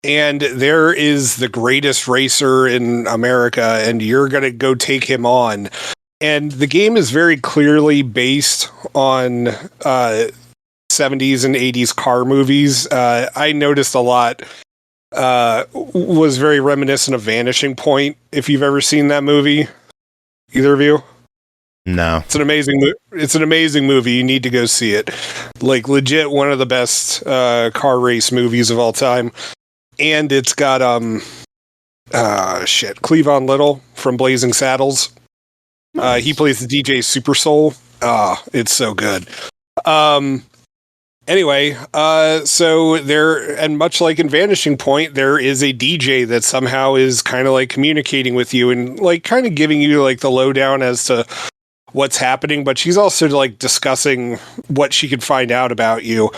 And there is the greatest racer in America, and you're going to go take him on. And the game is very clearly based on 70s and 80s car movies. I noticed a lot was very reminiscent of Vanishing Point, if you've ever seen that movie. Either of you? No. It's an amazing movie. You need to go see it. Like, legit one of the best car race movies of all time. And it's got Cleavon Little from Blazing Saddles. Nice. He plays the DJ Super Soul. It's so good. Anyway, so there, and much like in Vanishing Point, there is a DJ that somehow is kind of like communicating with you and like kind of giving you like the lowdown as to what's happening, but she's also like discussing what she could find out about you.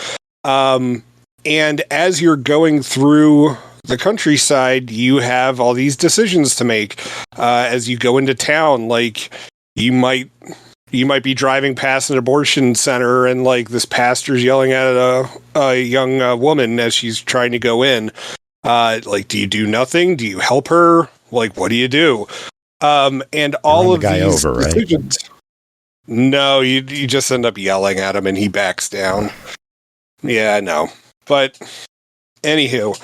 And as you're going through the countryside, you have all these decisions to make. As you go into town, like you might be driving past an abortion center and like this pastor's yelling at a young woman as she's trying to go in. Like, do you do nothing? Do you help her? Like, what do you do? And all of these decisions. Right? No, you just end up yelling at him and he backs down. Yeah, I know. But anywho,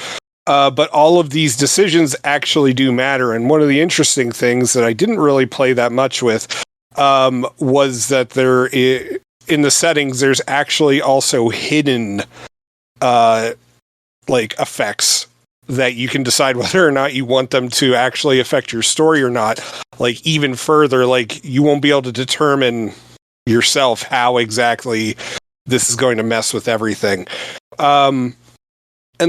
but all of these decisions actually do matter. And one of the interesting things that I didn't really play that much with was that there in the settings, there's actually also hidden like effects that you can decide whether or not you want them to actually affect your story or not. Like even further, like you won't be able to determine yourself how exactly this is going to mess with everything. And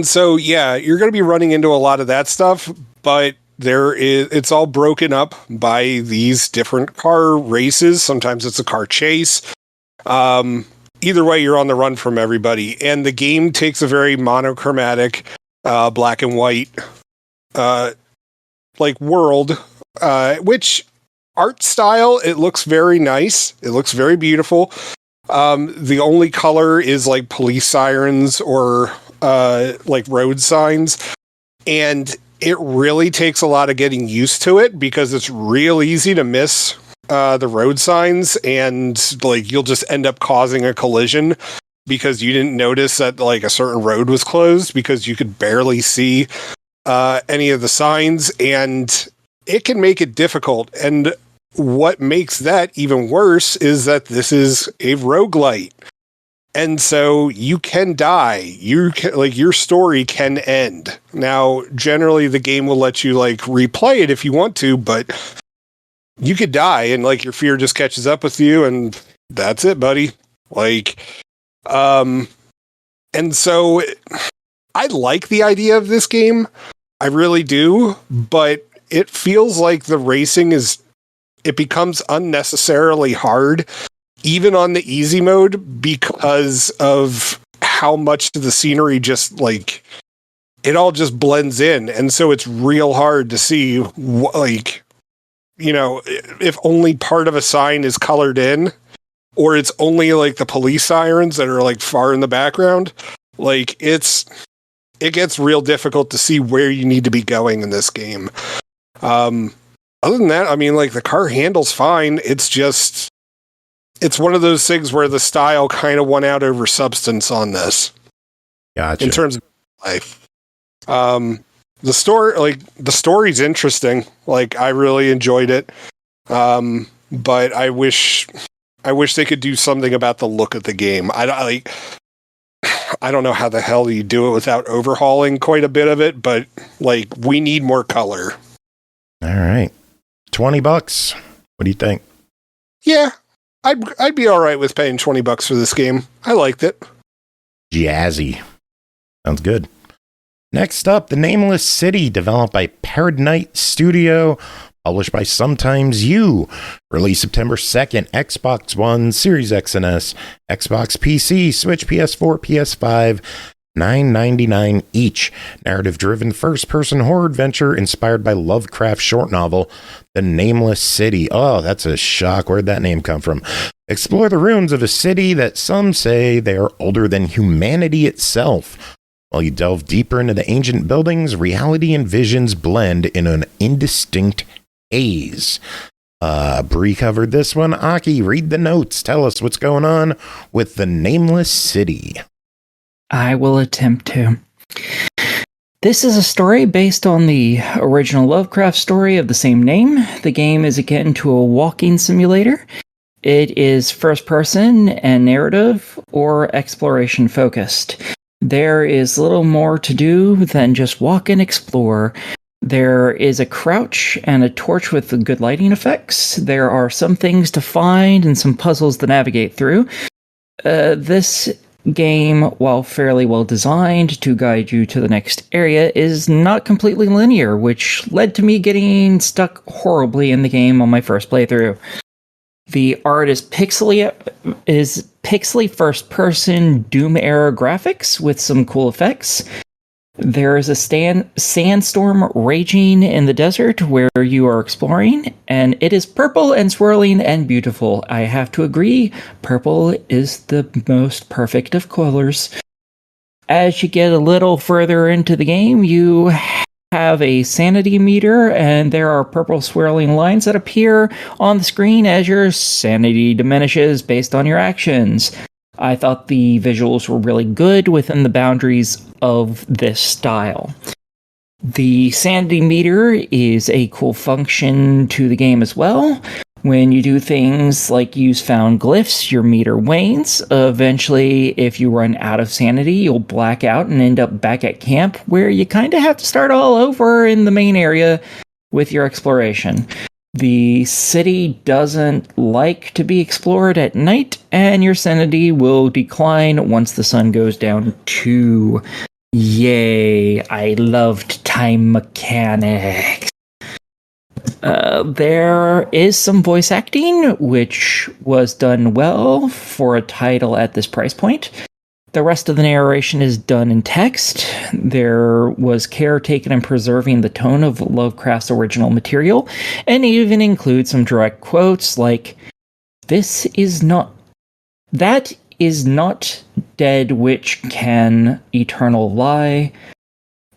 so, yeah, you're going to be running into a lot of that stuff, but it's all broken up by these different car races. Sometimes it's a car chase. Either way, you're on the run from everybody. And the game takes a very monochromatic, black and white, like world, which art style, it looks very nice. It looks very beautiful. The only color is like police sirens or like road signs. And it really takes a lot of getting used to it because it's real easy to miss the road signs, and like you'll just end up causing a collision because you didn't notice that like a certain road was closed because you could barely see any of the signs, and it can make it difficult. And what makes that even worse is that this is a roguelite. And so you can die. You can, like, your story can end. Now, generally the game will let you like replay it if you want to, but you could die and like your fear just catches up with you and that's it, buddy. Like, and so I like the idea of this game. I really do, but it feels like the racing it becomes unnecessarily hard, even on the easy mode, because of how much of the scenery just like it all just blends in. And so it's real hard to see like, you know, if only part of a sign is colored in, or it's only like the police sirens that are like far in the background. Like it gets real difficult to see where you need to be going in this game. Other than that, I mean, like the car handles fine. It's one of those things where the style kind of won out over substance on this. Gotcha. In terms of life. The story's interesting. Like, I really enjoyed it. But I wish they could do something about the look of the game. I don't know how the hell you do it without overhauling quite a bit of it, but like we need more color. All right. $20. What do you think? Yeah. I'd be all right with paying $20 for this game. I liked it. Jazzy. Sounds good. Next up, The Nameless City, developed by Paradnight Studio, published by Sometimes You. Released September 2nd, Xbox One, Series X and S, Xbox PC, Switch, PS4, PS5, $9.99 each. Narrative-driven first-person horror adventure inspired by Lovecraft's short novel, The Nameless City. Oh, that's a shock. Where'd that name come from? Explore the ruins of a city that some say they are older than humanity itself. While you delve deeper into the ancient buildings, reality and visions blend in an indistinct haze. Bri covered this one. Aki, read the notes. Tell us what's going on with The Nameless City. I will attempt to. This is a story based on the original Lovecraft story of the same name. The game is akin to a walking simulator. It is first person and narrative or exploration focused. There is little more to do than just walk and explore. There is a crouch and a torch with good lighting effects. There are some things to find and some puzzles to navigate through. This game, while fairly well designed to guide you to the next area, is not completely linear, which led to me getting stuck horribly in the game on my first playthrough. The art is pixely first-person Doom-era graphics with some cool effects. There is a sandstorm raging in the desert where you are exploring, and it is purple and swirling and beautiful. I have to agree, purple is the most perfect of colors. As you get a little further into the game, you have a sanity meter, and there are purple swirling lines that appear on the screen as your sanity diminishes based on your actions. I thought the visuals were really good within the boundaries of this style. The sanity meter is a cool function to the game as well. When you do things like use found glyphs, your meter wanes. Eventually, if you run out of sanity, you'll black out and end up back at camp, where you kind of have to start all over in the main area with your exploration. The city doesn't like to be explored at night, and your sanity will decline once the sun goes down too. Yay, I loved time mechanics. There is some voice acting, which was done well for a title at this price point. The rest of the narration is done in text. There was care taken in preserving the tone of Lovecraft's original material, and even include some direct quotes like, that is not dead which can eternal lie,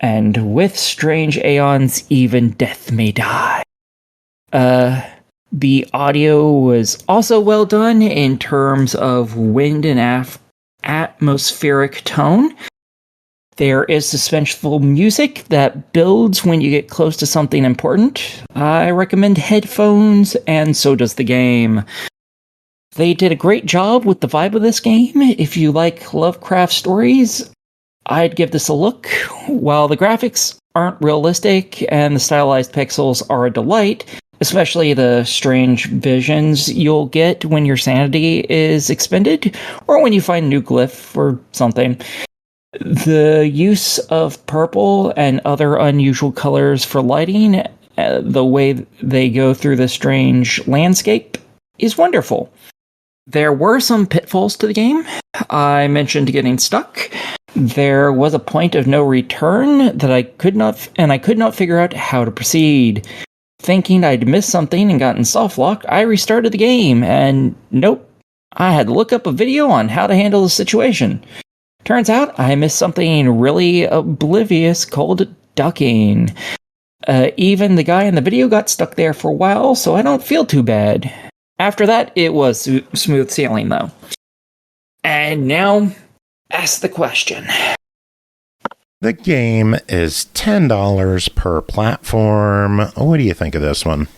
and with strange aeons even death may die. The audio was also well done in terms of wind and atmospheric tone. There is suspenseful music that builds when you get close to something important. I recommend headphones, and so does the game. They did a great job with the vibe of this game. If you like Lovecraft stories, I'd give this a look. While the graphics aren't realistic and the stylized pixels are a delight, especially the strange visions you'll get when your sanity is expended, or when you find a new glyph or something. The use of purple and other unusual colors for lighting, the way they go through the strange landscape, is wonderful. There were some pitfalls to the game. I mentioned getting stuck. There was a point of no return that I could not figure out how to proceed. Thinking I'd missed something and gotten soft lock, I restarted the game, and nope, I had to look up a video on how to handle the situation. Turns out I missed something really oblivious called ducking. Even the guy in the video got stuck there for a while, so I don't feel too bad. After that, it was smooth sailing, though. And now, ask the question. The game is $10 per platform. What do you think of this one?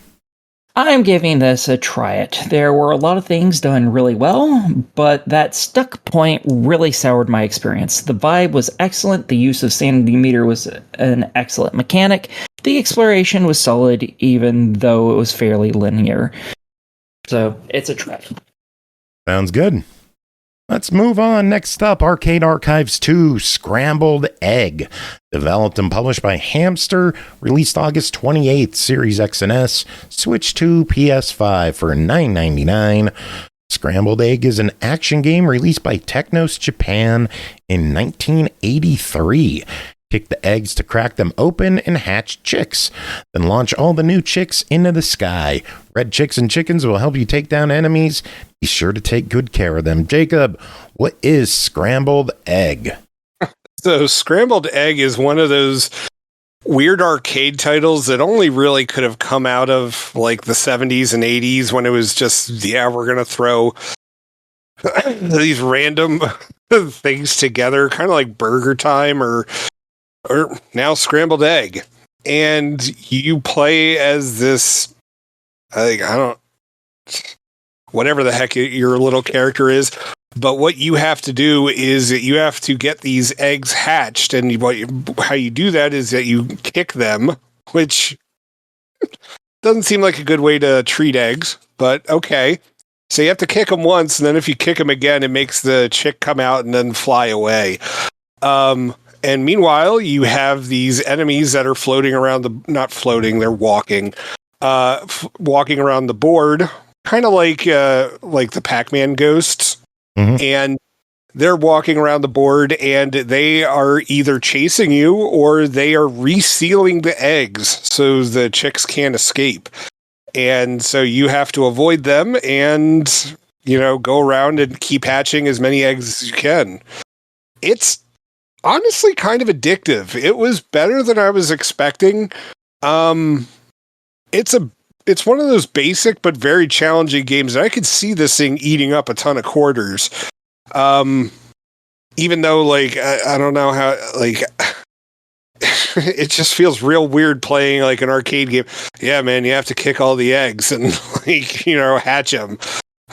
I'm giving this a try it. There were a lot of things done really well, but that stuck point really soured my experience. The vibe was excellent, the use of sanity meter was an excellent mechanic, the exploration was solid even though it was fairly linear. So, it's a try. Sounds good. Let's move on. Next up, Arcade Archives 2 Scrambled Egg. Developed and published by HAMSTER. Released August 28th. Series X and S. Switch to PS5 for $9.99. Scrambled Egg is an action game released by Technos Japan in 1983. Kick the eggs to crack them open and hatch chicks. Then launch all the new chicks into the sky. Red chicks and chickens will help you take down enemies. Be sure to take good care of them. Jacob, what is Scrambled Egg? So Scrambled Egg is one of those weird arcade titles that only really could have come out of like the 70s and 80s when it was just, we're going to throw these random things together, kind of like Burger Time or now Scrambled Egg. And you play as this, whatever the heck your little character is. But what you have to do is that you have to get these eggs hatched, and how you do that is that you kick them, which doesn't seem like a good way to treat eggs, but okay. So you have to kick them once, and then if you kick them again, it makes the chick come out and then fly away. And meanwhile, you have these enemies that are floating around not floating, they're walking, walking around the board, kind of like the Pac-Man ghosts. Mm-hmm. And they're walking around the board and they are either chasing you or they are resealing the eggs so the chicks can't escape. And so you have to avoid them and, go around and keep hatching as many eggs as you can. It's honestly kind of addictive. It was better than I was expecting. It's one of those basic but very challenging games. And I could see this thing eating up a ton of quarters. Even though, I don't know how, it just feels real weird playing like an arcade game. Yeah, man, you have to kick all the eggs and hatch them.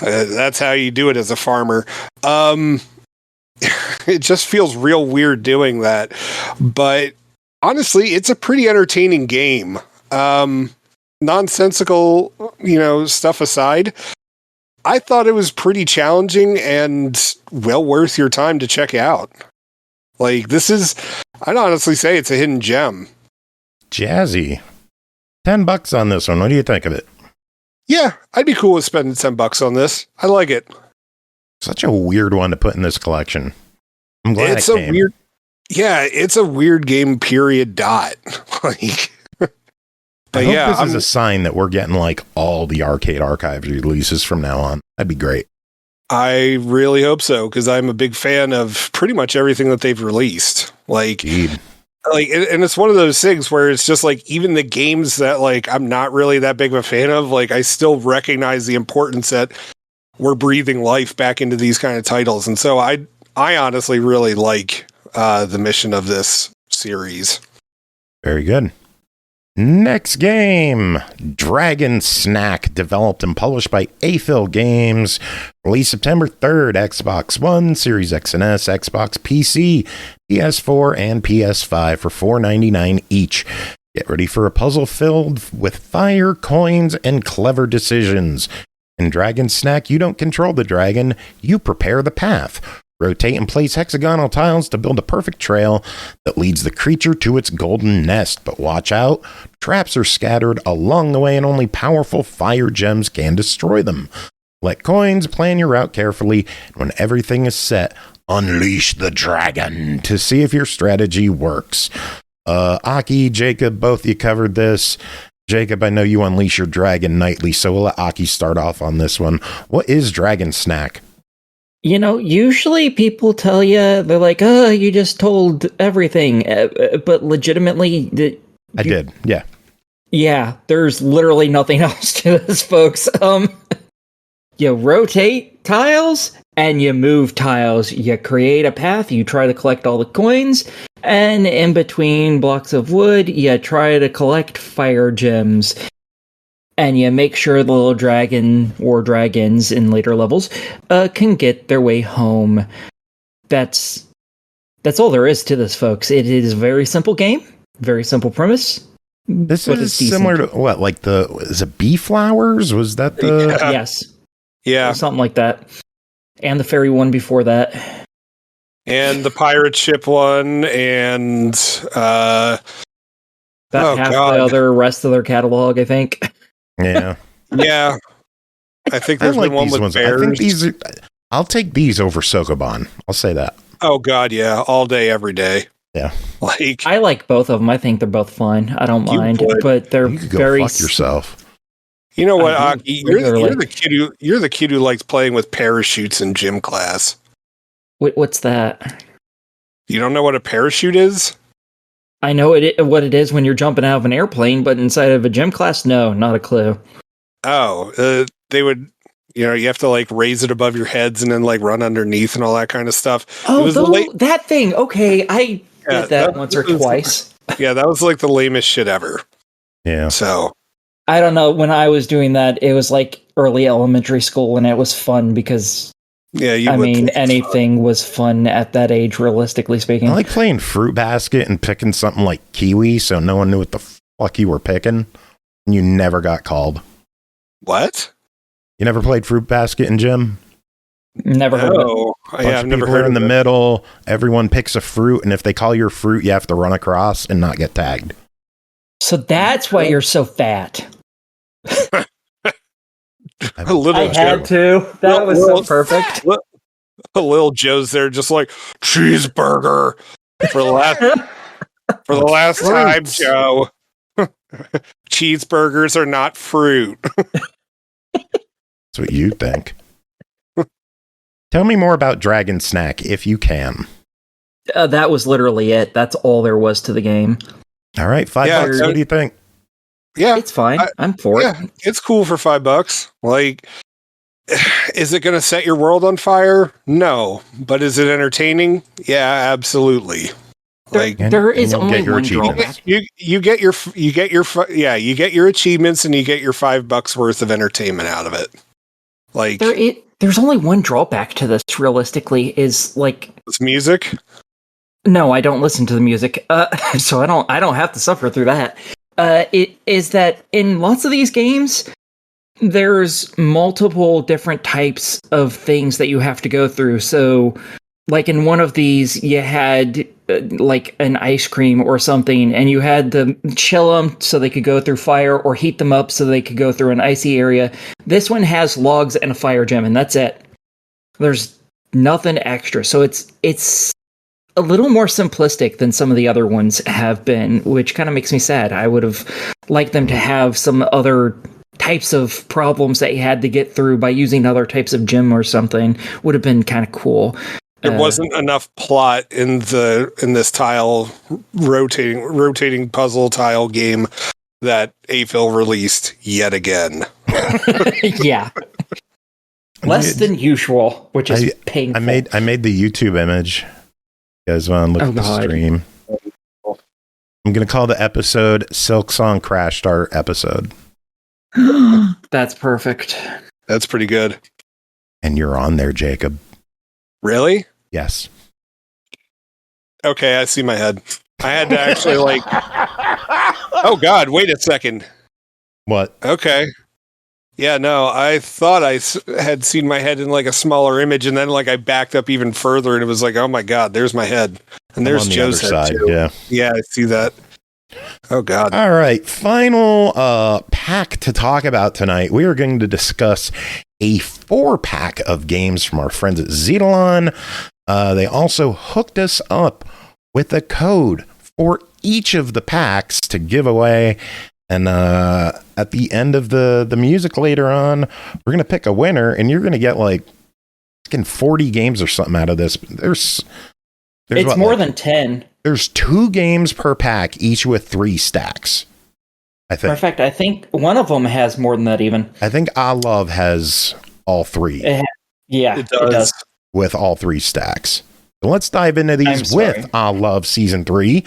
That's how you do it as a farmer. It just feels real weird doing that. But honestly, it's a pretty entertaining game. Nonsensical, stuff aside, I thought it was pretty challenging and well worth your time to check out. I'd honestly say it's a hidden gem. Jazzy. $10 on this one. What do you think of it? Yeah, I'd be cool with spending $10 on this. I like it. Such a weird one to put in this collection. I'm glad it came. It's a weird game, period, dot. I hope this is a sign that we're getting all the Arcade Archive releases from now on. That'd be great. I really hope so, because I'm a big fan of pretty much everything that they've released. Indeed. And it's one of those things where it's just even the games that I'm not really that big of a fan of, I still recognize the importance that we're breathing life back into these kind of titles. And so I honestly really like the mission of this series. Very good. Next game, Dragon Snack, developed and published by AFIL Games, released September 3rd, Xbox One, Series X and S, Xbox PC, PS4, and PS5 for $4.99 each. Get ready for a puzzle filled with fire, coins, and clever decisions. In Dragon Snack, you don't control the dragon, you prepare the path. Rotate and place hexagonal tiles to build a perfect trail that leads the creature to its golden nest. But watch out, traps are scattered along the way and only powerful fire gems can destroy them. Let coins, plan your route carefully, and when everything is set, unleash the dragon to see if your strategy works. Aki, Jacob, both of you covered this. Jacob, I know you unleash your dragon nightly, so we'll let Aki start off on this one. What is Dragon Snack? Usually people tell you, they're like, oh, you just told everything. But legitimately... I did, yeah. Yeah, there's literally nothing else to this, folks. You rotate tiles, and you move tiles. You create a path, you try to collect all the coins, and in between blocks of wood, you try to collect fire gems. And you make sure the little dragon or dragons in later levels can get their way home. That's all there is to this, folks. It is a very simple game, very simple premise. This is similar to what, is it Bee Flowers? Was that the... Yes. Yeah. Something like that. And the fairy one before that. And the pirate ship one, and... the other rest of their catalog, I think. Yeah. Yeah. I think I there's like been one these with ones. bears. I think these are, I'll take these over Sokoban. I'll say that. Oh God, yeah, all day, every day. Yeah. Like I like both of them. I think they're both fun. I don't You mind, would. but they're You could go very fuck yourself. you know what, I do Aki, you're regularly. the kid who likes playing with parachutes in gym class. What's that? You don't know what a parachute is? I know what it is when you're jumping out of an airplane, but inside of a gym class, no, not a clue. Oh, they would. You know, you have to like raise it above your heads and then like run underneath and all that kind of stuff. Oh, It was that thing. Okay, I Yeah, did that that once or was- twice. Yeah, that was like the lamest shit ever. Yeah. So I don't know. When I was doing that, it was like early elementary school, and it was fun because yeah, you I would mean think anything was fun at that age, realistically speaking. I like playing Fruit Basket and picking something like kiwi so no one knew what the fuck you were picking. And you never got called. what? You never played Fruit Basket in gym? Never heard of it. Oh, Bunch yeah, I've of never people heard are in of the it. middle. Everyone picks a fruit, and if they call your fruit, you have to run across and not get tagged. So that's why you're so fat. A little I had Joe. to. That was so perfect. Little Joe's there, just like cheeseburger for the last time, Fruits. Joe. Cheeseburgers are not fruit. That's what you think. Tell me more about Dragon Snack, if you can. That was literally it. That's all there was to the game. All right, $5. Yeah, What do you think? Yeah, It's fine. I- I'm for it. yeah, it's cool for $5. Like, is it going to set your world on fire? No, but is it entertaining? Yeah, absolutely. Like, There is you'll only get your one achievements. drawback. you get your achievements and you get your $5 worth of entertainment out of it. Like, There's only one drawback to this. Realistically, is like it's music. no, I don't listen to the music, so I don't have to suffer through that. It is that in lots of these games, there's multiple different types of things that you have to go through. So, like in one of these, you had like an ice cream or something, and you had to chill them so they could go through fire, or heat them up so they could go through an icy area. This one has logs and a fire gem, and that's it. There's nothing extra, so it's a little more simplistic than some of the other ones have been, which kind of makes me sad. I would have liked them to have some other types of problems that you had to get through by using other types of gem or something. Would have been kind of cool. There wasn't enough plot in this tile rotating puzzle tile game that AFIL released yet again. Yeah. Less than usual, which is painful. I made the YouTube image. You guys want to look at the God. stream? I'm going to call the episode Silksong Crash Start episode. That's perfect. That's pretty good. And you're on there, Jacob. Really? Yes. Okay, I see my head. I had to actually like. Oh God! Wait a second. What? Okay. Yeah, no, I thought I had seen my head in like a smaller image, and then like I backed up even further, and it was like, oh my God, there's my head, and there's on the Joe's other head side, too. yeah. Yeah, I see that. Oh God. All right, final pack to talk about tonight. We are going to discuss a 4-pack of games from our friends at Xitilon. They also hooked us up with a code for each of the packs to give away. And at the end of the music later on, we're going to pick a winner, and you're going to get like 40 games or something out of this. There's It's what, more like, than 10. There's 2 games per pack, each with 3 stacks. I Matter think. of fact, I think one of them has more than that even. I think I Love has all 3 Yeah, It does. with all 3 stacks. So let's dive into I'm these sorry. with I Love Season 3,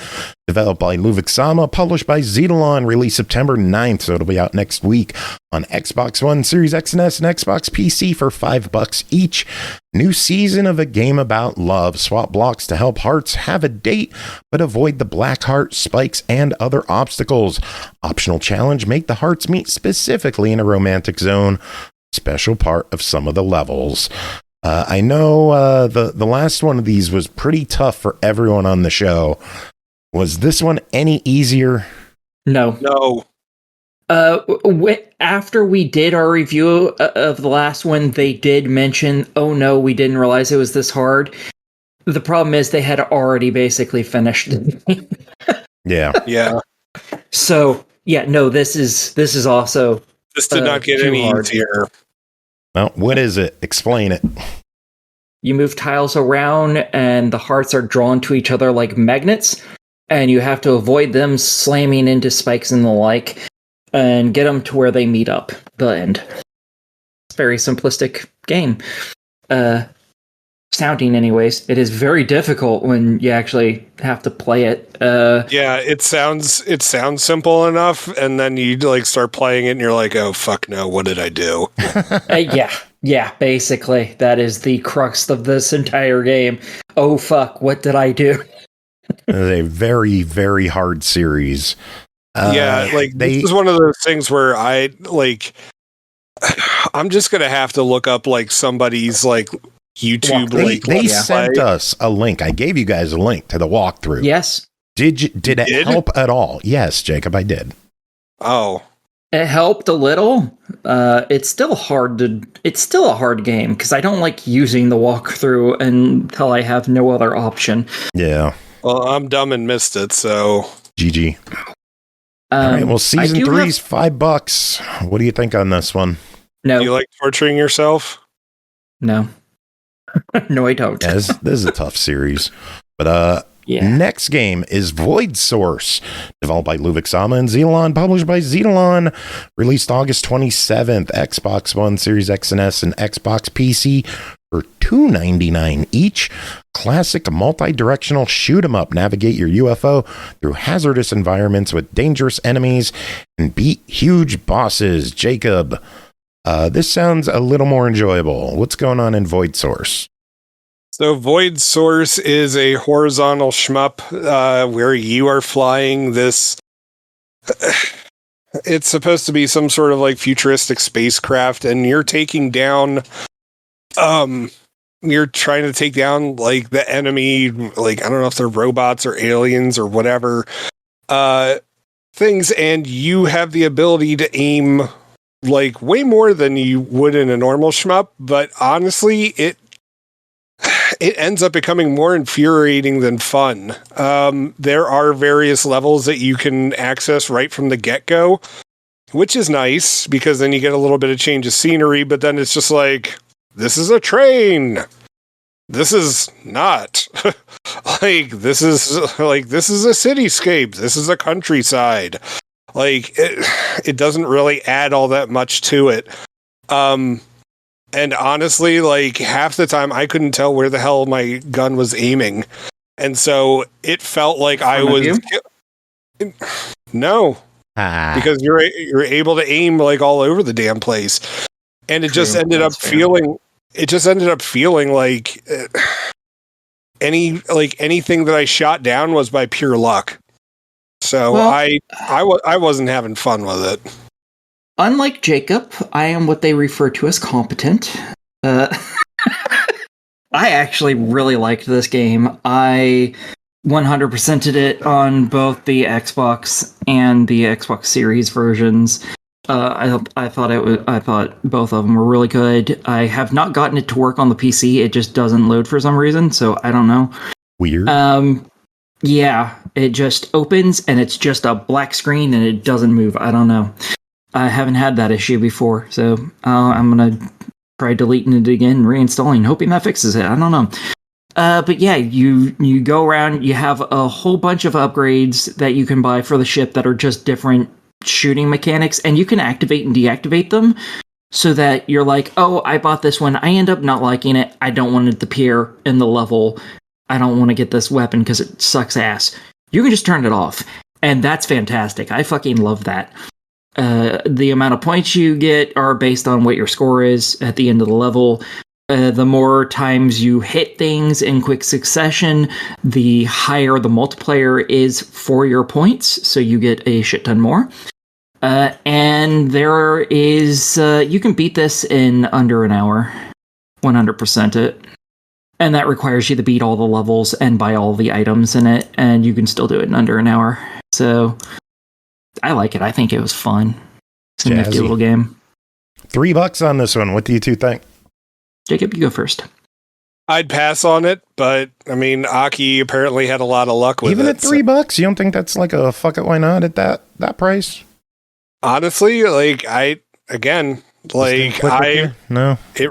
developed by Lovixsama, published by Xitilon, released September 9th, so it'll be out next week on Xbox One, Series X and S, and Xbox PC for $5 each. New season of a game about love. Swap blocks to help hearts have a date, but avoid the black heart, spikes, and other obstacles. Optional challenge, make the hearts meet specifically in a romantic zone. Special part of some of the levels. I know the last one of these was pretty tough for everyone on the show. Was this one any easier? No. No. After we did our review of the last one, they did mention, oh no, we didn't realize it was this hard. The problem is they had already basically finished. Yeah. So yeah, no, this is also this did not get any easier. Well, what is it? Explain it. You move tiles around, and the hearts are drawn to each other like magnets, and you have to avoid them slamming into spikes and the like, and get them to where they meet up. The end. It's a very simplistic game. Sounding anyways. It is very difficult when you actually have to play it. Yeah, it sounds simple enough, and then you like start playing it and you're like, oh fuck no, what did I do? Yeah, basically that is the crux of this entire game. Oh fuck, what did I do? It's a very, very hard series. This is one of those things where I'm just gonna have to look up like somebody's like YouTube. They sent us a link. I gave you guys a link to the walkthrough. Yes. Did it help at all? Yes, Jacob, I did. Oh, it helped a little. It's still a hard game because I don't like using the walkthrough until I have no other option. Yeah. Well, I'm dumb and missed it, so GG. All right. Well, season 3's $5. What do you think on this one? No. Do you like torturing yourself? No. No, I don't. Yeah, this is a tough series. But next game is Void Source, developed by Lovixsama and Xitilon, published by Xitilon, released August 27th, Xbox One, Series X and S, and Xbox PC for $2.99 each. Classic multi-directional shoot 'em up. Navigate your UFO through hazardous environments with dangerous enemies and beat huge bosses. Jacob, this sounds a little more enjoyable. What's going on in Void Source? So Void Source is a horizontal shmup where you are flying this... It's supposed to be some sort of like futuristic spacecraft, and you're taking down... you're trying to take down like the enemy, like I don't know if they're robots or aliens or whatever things, and you have the ability to aim like way more than you would in a normal shmup, but honestly it ends up becoming more infuriating than fun. There are various levels that you can access right from the get-go, which is nice because then you get a little bit of change of scenery, but then it's just like, this is a train. This is not. This is a cityscape. This is a countryside. It doesn't really add all that much to it. And honestly, like half the time I couldn't tell where the hell my gun was aiming. And so it felt like I was... No. Because you're able to aim like all over the damn place. And it just ended up feeling... It just ended up feeling like anything that I shot down was by pure luck. So I wasn't having fun with it. Unlike Jacob, I am what they refer to as competent. I actually really liked this game. I 100%ed it on both the Xbox and the Xbox Series versions. I thought both of them were really good. I have not gotten it to work on the PC. It just doesn't load for some reason, so I don't know. Weird. Yeah, it just opens and it's just a black screen and it doesn't move. I don't know. I haven't had that issue before, so I'm gonna try deleting it again, reinstalling, hoping that fixes it. I don't know. But yeah, you go around. You have a whole bunch of upgrades that you can buy for the ship that are just different shooting mechanics, and you can activate and deactivate them so that you're like, oh, I bought this one, I end up not liking it, I don't want it to appear in the level, I don't want to get this weapon because it sucks ass. You can just turn it off, and that's fantastic. I fucking love that. The amount of points you get are based on what your score is at the end of the level. The more times you hit things in quick succession, the higher the multiplier is for your points, so you get a shit ton more. And there is... you can beat this in under an hour. 100% it. And that requires you to beat all the levels and buy all the items in it, and you can still do it in under an hour. So, I like it. I think it was fun. It's a nifty little game. $3 on this one. What do you two think? Jacob, you go first. I'd pass on it, but I mean, Aki apparently had a lot of luck with Even it. Even at $3, you don't think that's like a fuck it, why not at that price? Honestly, like it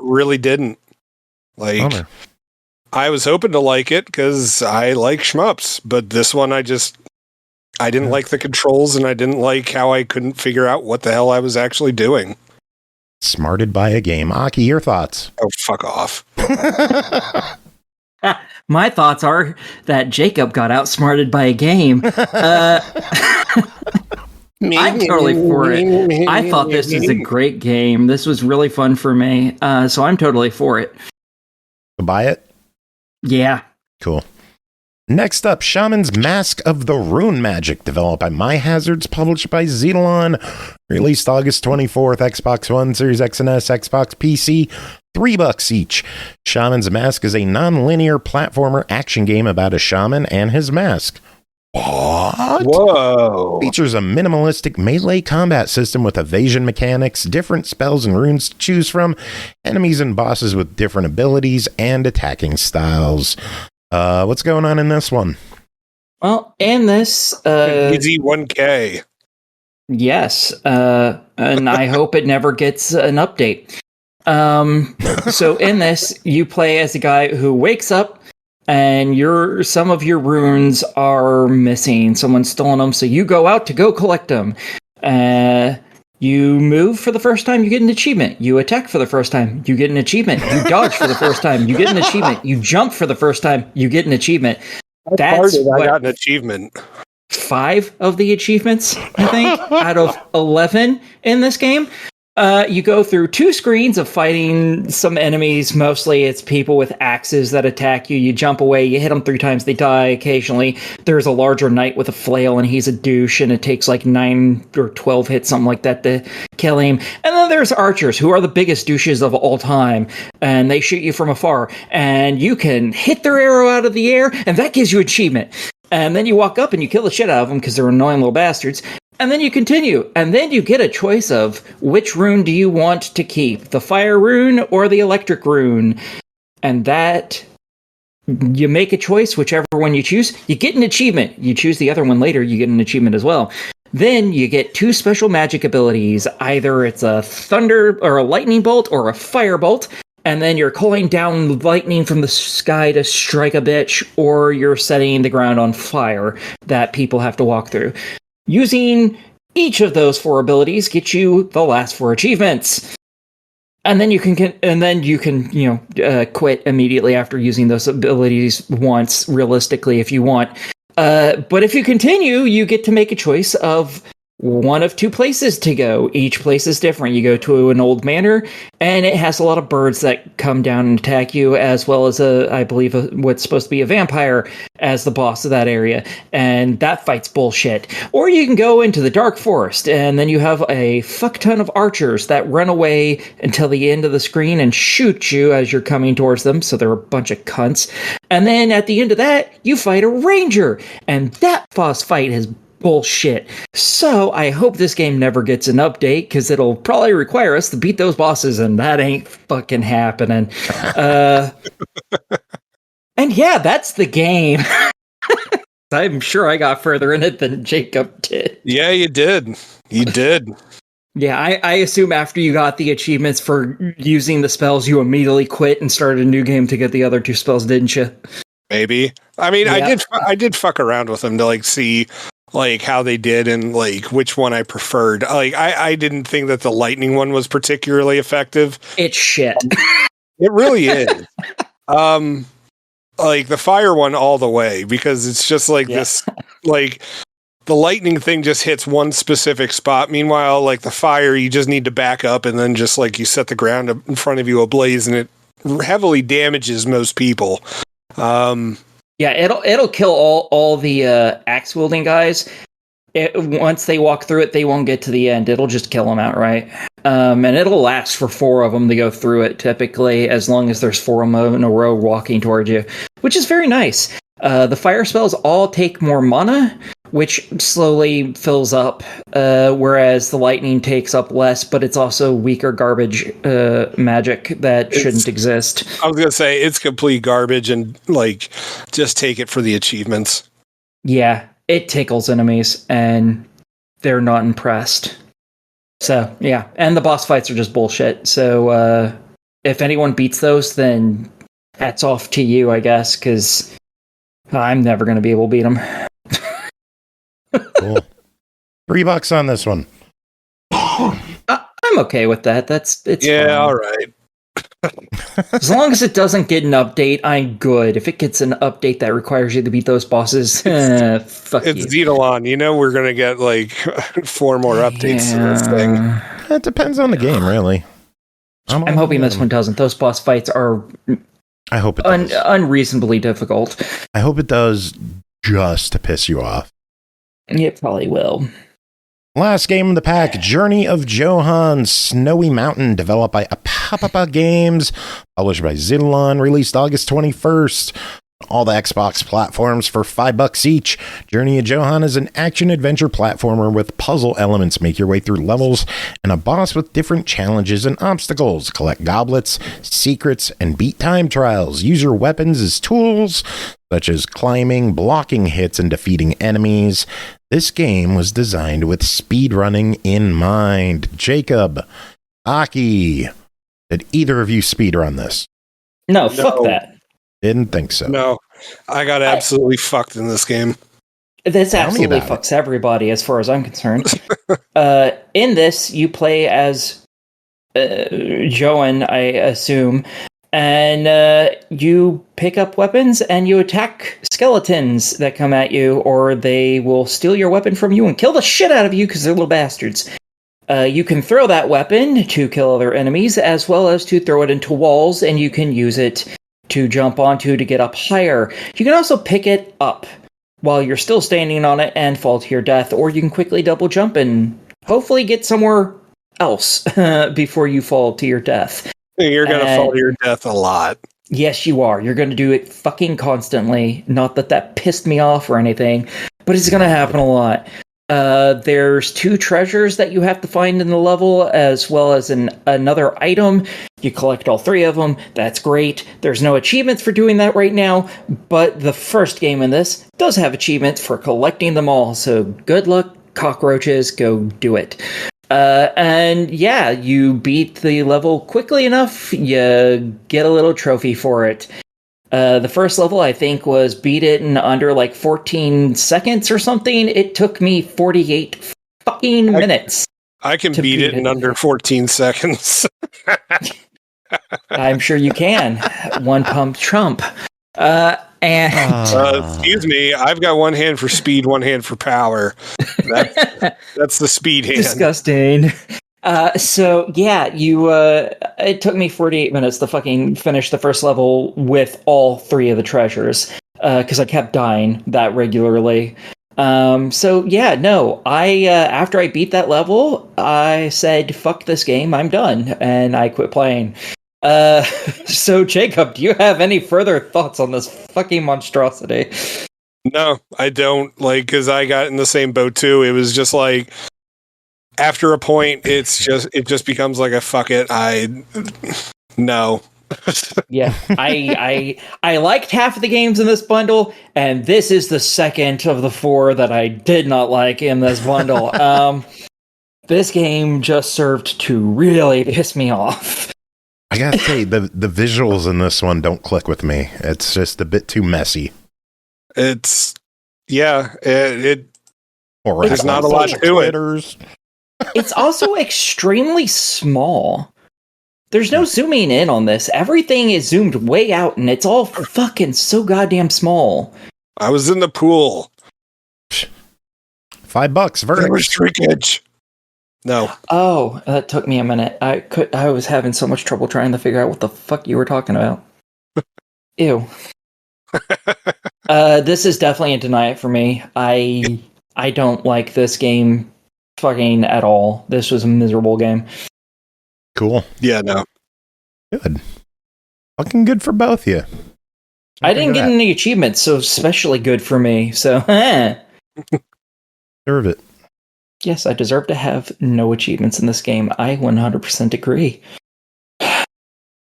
really didn't. Like, Bummer. I was hoping to like it because I like shmups, but this one I didn't like the controls, and I didn't like how I couldn't figure out what the hell I was actually doing. Smarted by a game. Aki, your thoughts? Oh, fuck off. My thoughts are that Jacob got outsmarted by a game. I'm totally for it. I thought this was a great game. This was really fun for me. So I'm totally for it. Buy it? Yeah. Cool. Next up, Shaman's Mask of the Rune Magic, developed by myHazards, published by Xitilon, released August 24th, Xbox One, Series X and S, Xbox PC, $3 each. Shaman's Mask is a non-linear platformer action game about a shaman and his mask. What? Whoa. Features a minimalistic melee combat system with evasion mechanics, different spells and runes to choose from, enemies and bosses with different abilities, and attacking styles. What's going on in this one? Well, in this... Easy 1K. Yes, and I hope it never gets an update. So in this, you play as a guy who wakes up, and some of your runes are missing. Someone's stolen them, so you go out to go collect them. You move for the first time, you get an achievement. You attack for the first time, you get an achievement. You dodge for the first time, you get an achievement. You jump for the first time, you get an achievement. I got an achievement. 5 of the achievements, I think, out of 11 in this game. You go through 2 screens of fighting some enemies. Mostly it's people with axes that attack you. You jump away, you hit them 3 times, they die occasionally. There's a larger knight with a flail, and he's a douche, and it takes like 9 or 12 hits, something like that, to kill him. And then there's archers, who are the biggest douches of all time, and they shoot you from afar, and you can hit their arrow out of the air, and that gives you achievement. And then you walk up and you kill the shit out of them because they're annoying little bastards. And then you continue, and then you get a choice of which rune do you want to keep, the fire rune or the electric rune. And that, you make a choice, whichever one you choose, you get an achievement. You choose the other one later, you get an achievement as well. Then you get 2 special magic abilities. Either it's a thunder or a lightning bolt or a fire bolt. And then you're calling down lightning from the sky to strike a bitch, or you're setting the ground on fire that people have to walk through. Using each of those 4 abilities gets you the last 4 achievements. And then you can quit immediately after using those abilities once, realistically, if you want. But if you continue, you get to make a choice of one of 2 places to go. Each place is different. You go to an old manor, and it has a lot of birds that come down and attack you, as well as what's supposed to be a vampire as the boss of that area. And that fight's bullshit. Or you can go into the dark forest, and then you have a fuck ton of archers that run away until the end of the screen and shoot you as you're coming towards them. So they're a bunch of cunts. And then at the end of that, you fight a ranger. And that boss fight is bullshit. So I hope this game never gets an update, because it'll probably require us to beat those bosses, and that ain't fucking happening. And yeah, that's the game. I'm sure I got further in it than Jacob did. Yeah, you did. You did. Yeah, I assume after you got the achievements for using the spells, you immediately quit and started a new game to get the other 2 spells, didn't you? Maybe. I mean, Yeah. I did fuck around with them to like see like how they did and like which one I preferred. Like I didn't think that the lightning one was particularly effective. It's shit. It really is. Like the fire one all the way, because it's just like this, like the lightning thing just hits one specific spot. Meanwhile, like the fire, you just need to back up, and then just like you set the ground in front of you ablaze, and it heavily damages most people. Yeah, it'll kill all the axe wielding guys. Once they walk through it, they won't get to the end. It'll just kill them outright. And it'll last for 4 of them to go through it, typically, as long as there's 4 of them in a row walking towards you, which is very nice. The fire spells all take more mana, which slowly fills up, whereas the lightning takes up less, but it's also weaker garbage magic that shouldn't exist. I was going to say, it's complete garbage, and, like, just take it for the achievements. Yeah, it tickles enemies, and they're not impressed. So, yeah, and the boss fights are just bullshit, so if anyone beats those, then hats off to you, I guess, because I'm never going to be able to beat them. Cool. $3 on this one. I'm okay with that. It's fine. All right. As long as it doesn't get an update, I'm good. If it gets an update that requires you to beat those bosses, fuck It's you. Xitilon. You know we're going to get, like, 4 more updates to this thing. It depends on the game, really. I'm hoping this one doesn't. Those boss fights are I hope it does. Unreasonably difficult. I hope it does just to piss you off. It probably will. Last game of the pack, Journey of Johann, Snowy Mountain, developed by Apapappa Games, published by Xitilon, released August 21st. All the Xbox platforms for $5 each. Journey of Johann is an action-adventure platformer with puzzle elements. Make your way through levels and a boss with different challenges and obstacles. Collect goblets, secrets, and beat time trials. Use your weapons as tools, such as climbing, blocking hits, and defeating enemies. This game was designed with speedrunning in mind. Jacob, Aki, did either of you speedrun this? No, fuck that. Didn't think so. No, I got absolutely fucked in this game. This absolutely fucks everybody as far as I'm concerned. In this, you play as Johann, I assume, and you pick up weapons and you attack skeletons that come at you, or they will steal your weapon from you and kill the shit out of you because they're little bastards. You can throw that weapon to kill other enemies, as well as to throw it into walls, and you can use it to jump onto to get up higher. You can also pick it up while you're still standing on it and fall to your death, or you can quickly double jump and hopefully get somewhere else before you fall to your death. You're going to fall to your death a lot. Yes, you are. You're going to do it fucking constantly. Not that pissed me off or anything, but it's going to happen a lot. There's 2 treasures that you have to find in the level, as well as another item. You collect all 3 of them. That's great. There's no achievements for doing that right now, but the first game in this does have achievements for collecting them all. So good luck, cockroaches. Go do it. And yeah, you beat the level quickly enough. You get a little trophy for it. The first level, I think, was beat it in under like 14 seconds or something. It took me 48 fucking minutes. I can beat it in under 14 seconds. I'm sure you can. One pump Trump. Excuse me, I've got one hand for speed, one hand for power. That's the speed hand. Disgusting. So yeah, it took me 48 minutes to fucking finish the first level with all 3 of the treasures, because I kept dying that regularly. So yeah, no, after I beat that level, I said, fuck this game, I'm done, and I quit playing. So Jacob, do you have any further thoughts on this fucking monstrosity? No, I don't, because I got in the same boat too. It was just like, after a point, it just becomes like a fuck it. No. Yeah, I liked half of the games in this bundle, and this is the second of the 4 that I did not like in this bundle. This game just served to really piss me off. I gotta say, the visuals in this one don't click with me. It's just a bit too messy. There's not a lot to it. It's also extremely small. There's no zooming in on this. Everything is zoomed way out, and it's all fucking so goddamn small. I was in the pool. $5 verdict. There was shrinkage. No. Oh, that took me a minute. I was having so much trouble trying to figure out what the fuck you were talking about. Ew. This is definitely a deny it for me. I don't like this game fucking at all. This was a miserable game. Cool. Yeah, no. Good. Fucking good for both of you. I didn't get any achievements, so especially good for me. So, Deserve it. Yes, I deserve to have no achievements in this game. I 100% agree. All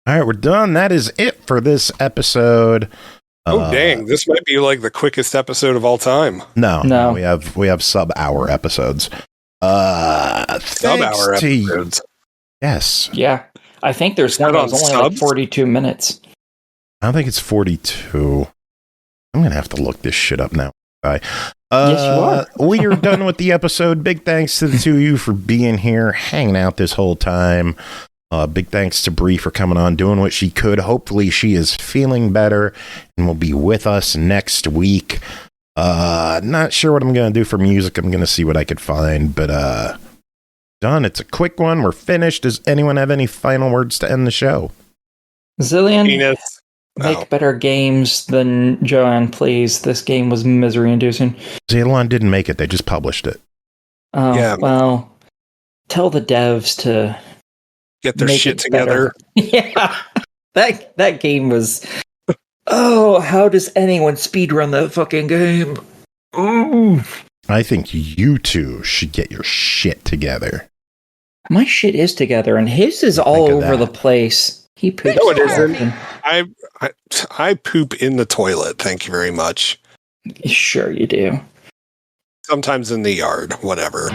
right, we're done. That is it for this episode. Oh dang! This might be like the quickest episode of all time. No. We have sub-hour episodes. Sub-hour episodes. Yes. Yeah, I think there's one that's only like 42 minutes. I don't think it's 42. I'm gonna have to look this shit up now. Bye. Yes, you are. We are done with the episode. Big thanks to the two of you for being here, hanging out this whole time. Big thanks to Bri for coming on, doing what she could. Hopefully she is feeling better and will be with us next week. Not sure what I'm going to do for music. I'm going to see what I could find, but done. It's a quick one. We're finished. Does anyone have any final words to end the show? Zillion, make better games than Johann, please. This game was misery-inducing. Xitilon didn't make it. They just published it. Oh, yeah. Well, tell the devs to get their shit together. Yeah, that game was. Oh, how does anyone speedrun that fucking game? Ooh. I think you two should get your shit together. My shit is together, and his is all over the place. He poops. No, it isn't. I poop in the toilet. Thank you very much. Sure, you do. Sometimes in the yard. Whatever.